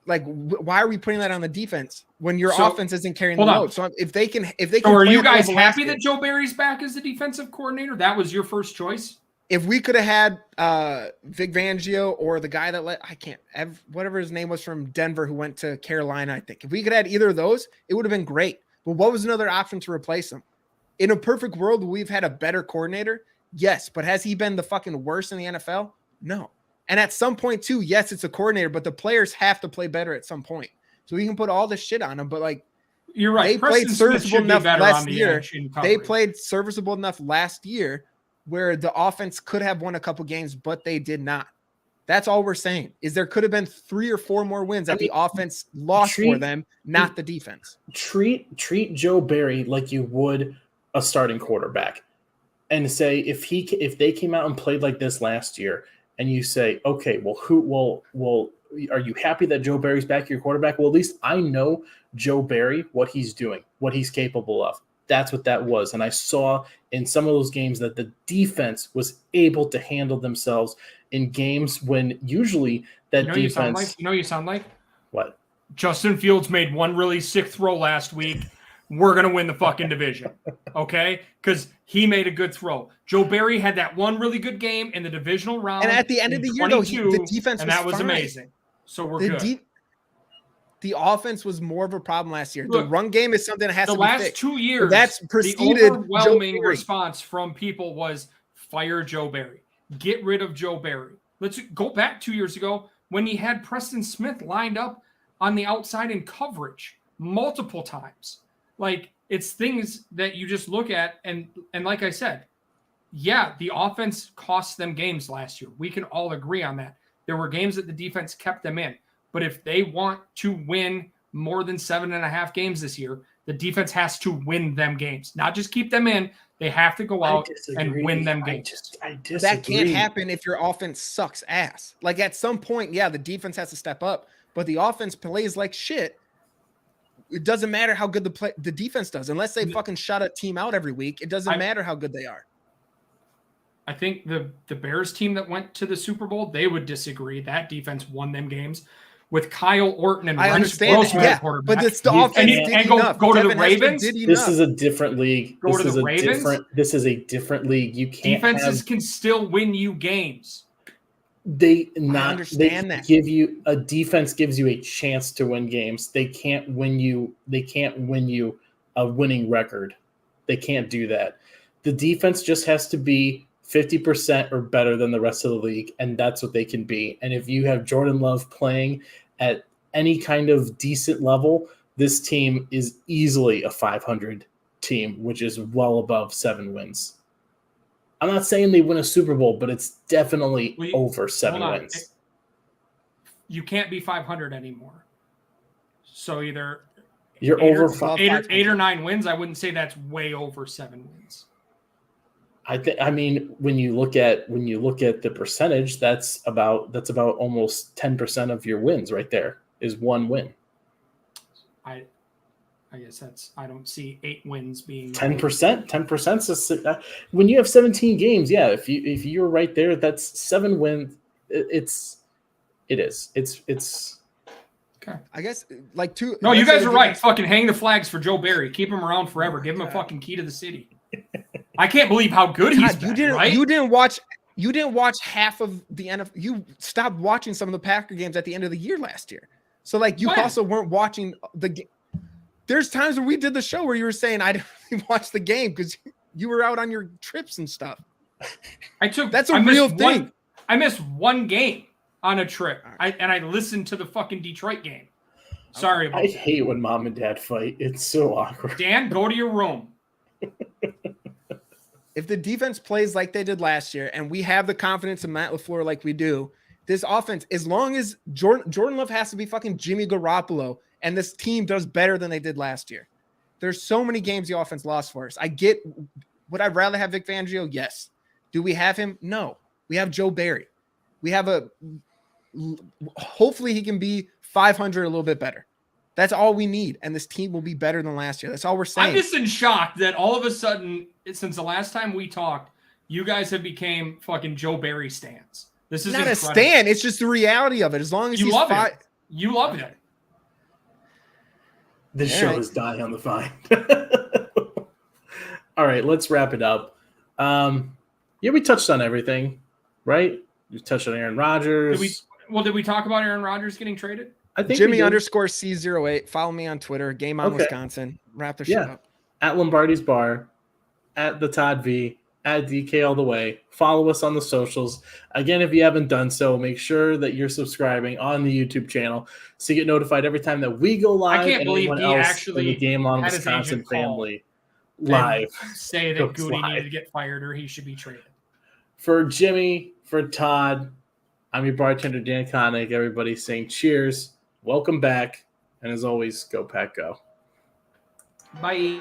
S6: Like, why are we putting that on the defense when your offense isn't carrying the load? So if they can,
S5: so are you guys happy that Joe Barry's back as the defensive coordinator? That was your first choice.
S6: if we could have had Vic Fangio or the guy that whatever his name was from Denver who went to Carolina, I think if we could have had either of those, it would have been great. But what was another option to replace him? In a perfect world, we've had a better coordinator. Yes, but has he been the fucking worst in the NFL? No. And at some point too, yes, it's a coordinator, but the players have to play better at some point. So we can put all this shit on them, but like
S5: you're right.
S6: They played serviceable enough last year. They
S5: coverage.
S6: played serviceable enough last year where the offense could have won a couple games, but they did not. That's all we're saying is there could have been 3 or 4 more wins that the offense lost for them, not the defense.
S7: Treat Joe Barry like you would a starting quarterback, and say if they came out and played like this last year, and you say, okay, well, are you happy that Joe Barry's back, your quarterback? Well, at least I know Joe Barry, what he's doing, what he's capable of. That's what that was. And I saw in some of those games that the defense was able to handle themselves in games when usually that defense.
S5: You sound like?
S7: What?
S5: Justin Fields made one really sick throw last week. We're going to win the fucking division. Okay? Because he made a good throw. Joe Barry had that one really good game in the divisional round.
S6: And at the end of the year, though, the defense
S5: and that was amazing. So we're good.
S6: The offense was more of a problem last year. The run game is something that has to be fixed.
S5: The last 2 years,
S6: that's preceded
S5: the overwhelming response from people was fire Joe Barry. Get rid of Joe Barry. Let's go back 2 years ago when he had Preston Smith lined up on the outside in coverage multiple times. Like, it's things that you just look at, and like I said, yeah, the offense cost them games last year. We can all agree on that. There were games that the defense kept them in. But if they want to win more than 7.5 games this year, the defense has to win them games, not just keep them in. They have to go out and win them games.
S7: I disagree.
S6: That can't happen if your offense sucks ass. Like at some point, yeah, the defense has to step up, but the offense plays like shit. It doesn't matter how good the defense does, unless they fucking shut a team out every week. It doesn't matter how good they are.
S5: I think the Bears team that went to the Super Bowl, they would disagree. That defense won them games. With Kyle Orton and
S6: I understand that, but it's the offense
S5: and go to the Ravens.
S7: This is a different league.
S5: Go to the Ravens.
S7: This is a different league. You can't.
S5: Defenses can still win you games.
S7: I
S6: understand that.
S7: Give you a defense gives you a chance to win games. They can't win you. They can't win you a winning record. They can't do that. The defense just has to be 50% or better than the rest of the league, and that's what they can be. And if you have Jordan Love playing at any kind of decent level, this team is easily a 500 team, which is well above 7 wins. I'm not saying they win a Super Bowl, but it's definitely over 7 wins.
S5: You can't be 500 anymore. So either
S7: you're over
S5: 8 or 9 wins. I wouldn't say that's way over 7 wins.
S7: I mean, when you look at the percentage, that's about almost 10% of your wins right there is 1 win.
S5: I guess I don't see 8 wins being
S7: 10%. 10% when you have 17 games. Yeah, if you're right there, that's 7 wins. It is. It's
S6: okay. I guess like 2.
S5: No, you guys are right. Fucking hang the flags for Joe Barry. Keep him around forever. Give him a fucking key to the city. I can't believe how good he's been.
S6: You didn't watch half of the NFL. You stopped watching some of the Packer games at the end of the year last year. So like you also weren't watching the game. There's times where we did the show where you were saying I didn't watch the game because you were out on your trips and stuff. That's a real thing.
S5: I missed 1 game on a trip. I listened to the fucking Detroit game. Sorry about
S7: that. I hate when mom and dad fight. It's so awkward.
S5: Dan, go to your room.
S6: If the defense plays like they did last year and we have the confidence in Matt LaFleur like we do, this offense, as long as Jordan Love has to be fucking Jimmy Garoppolo and this team does better than they did last year. There's so many games the offense lost for us. I get, would I rather have Vic Fangio? Yes. Do we have him? No. We have Joe Barry. We have hopefully he can be 500 a little bit better. That's all we need, and this team will be better than last year. That's all we're saying.
S5: I'm just in shock that all of a sudden, since the last time we talked, you guys have became fucking Joe Barry stans. This is
S6: not
S5: incredible.
S6: A stan. It's just the reality of it. As long as
S5: you love it, you love it.
S7: This show is dying on the vine. All right, let's wrap it up. Yeah, we touched on everything, right? We touched on Aaron Rodgers.
S5: Did we talk about Aaron Rodgers getting traded?
S7: I think
S6: Jimmy _ C08. Follow me on Twitter. Game on
S7: Okay.
S6: Wisconsin. Wrap the shit up.
S7: At Lombardi's Bar, at the Todd V, at DK All the Way. Follow us on the socials. Again, if you haven't done so, make sure that you're subscribing on the YouTube channel so you get notified every time that we go live.
S5: I can't believe
S7: anyone
S5: he
S7: else
S5: actually
S7: in the Game On
S5: had his
S7: Wisconsin
S5: agent call
S7: family live.
S5: Say that
S7: Goes
S5: Goody
S7: live.
S5: needed to get fired or he should be traded.
S7: For Jimmy, for Todd, I'm your bartender, Dan Koenig. Everybody saying cheers. Welcome back. And as always, go Pack Go.
S5: Bye.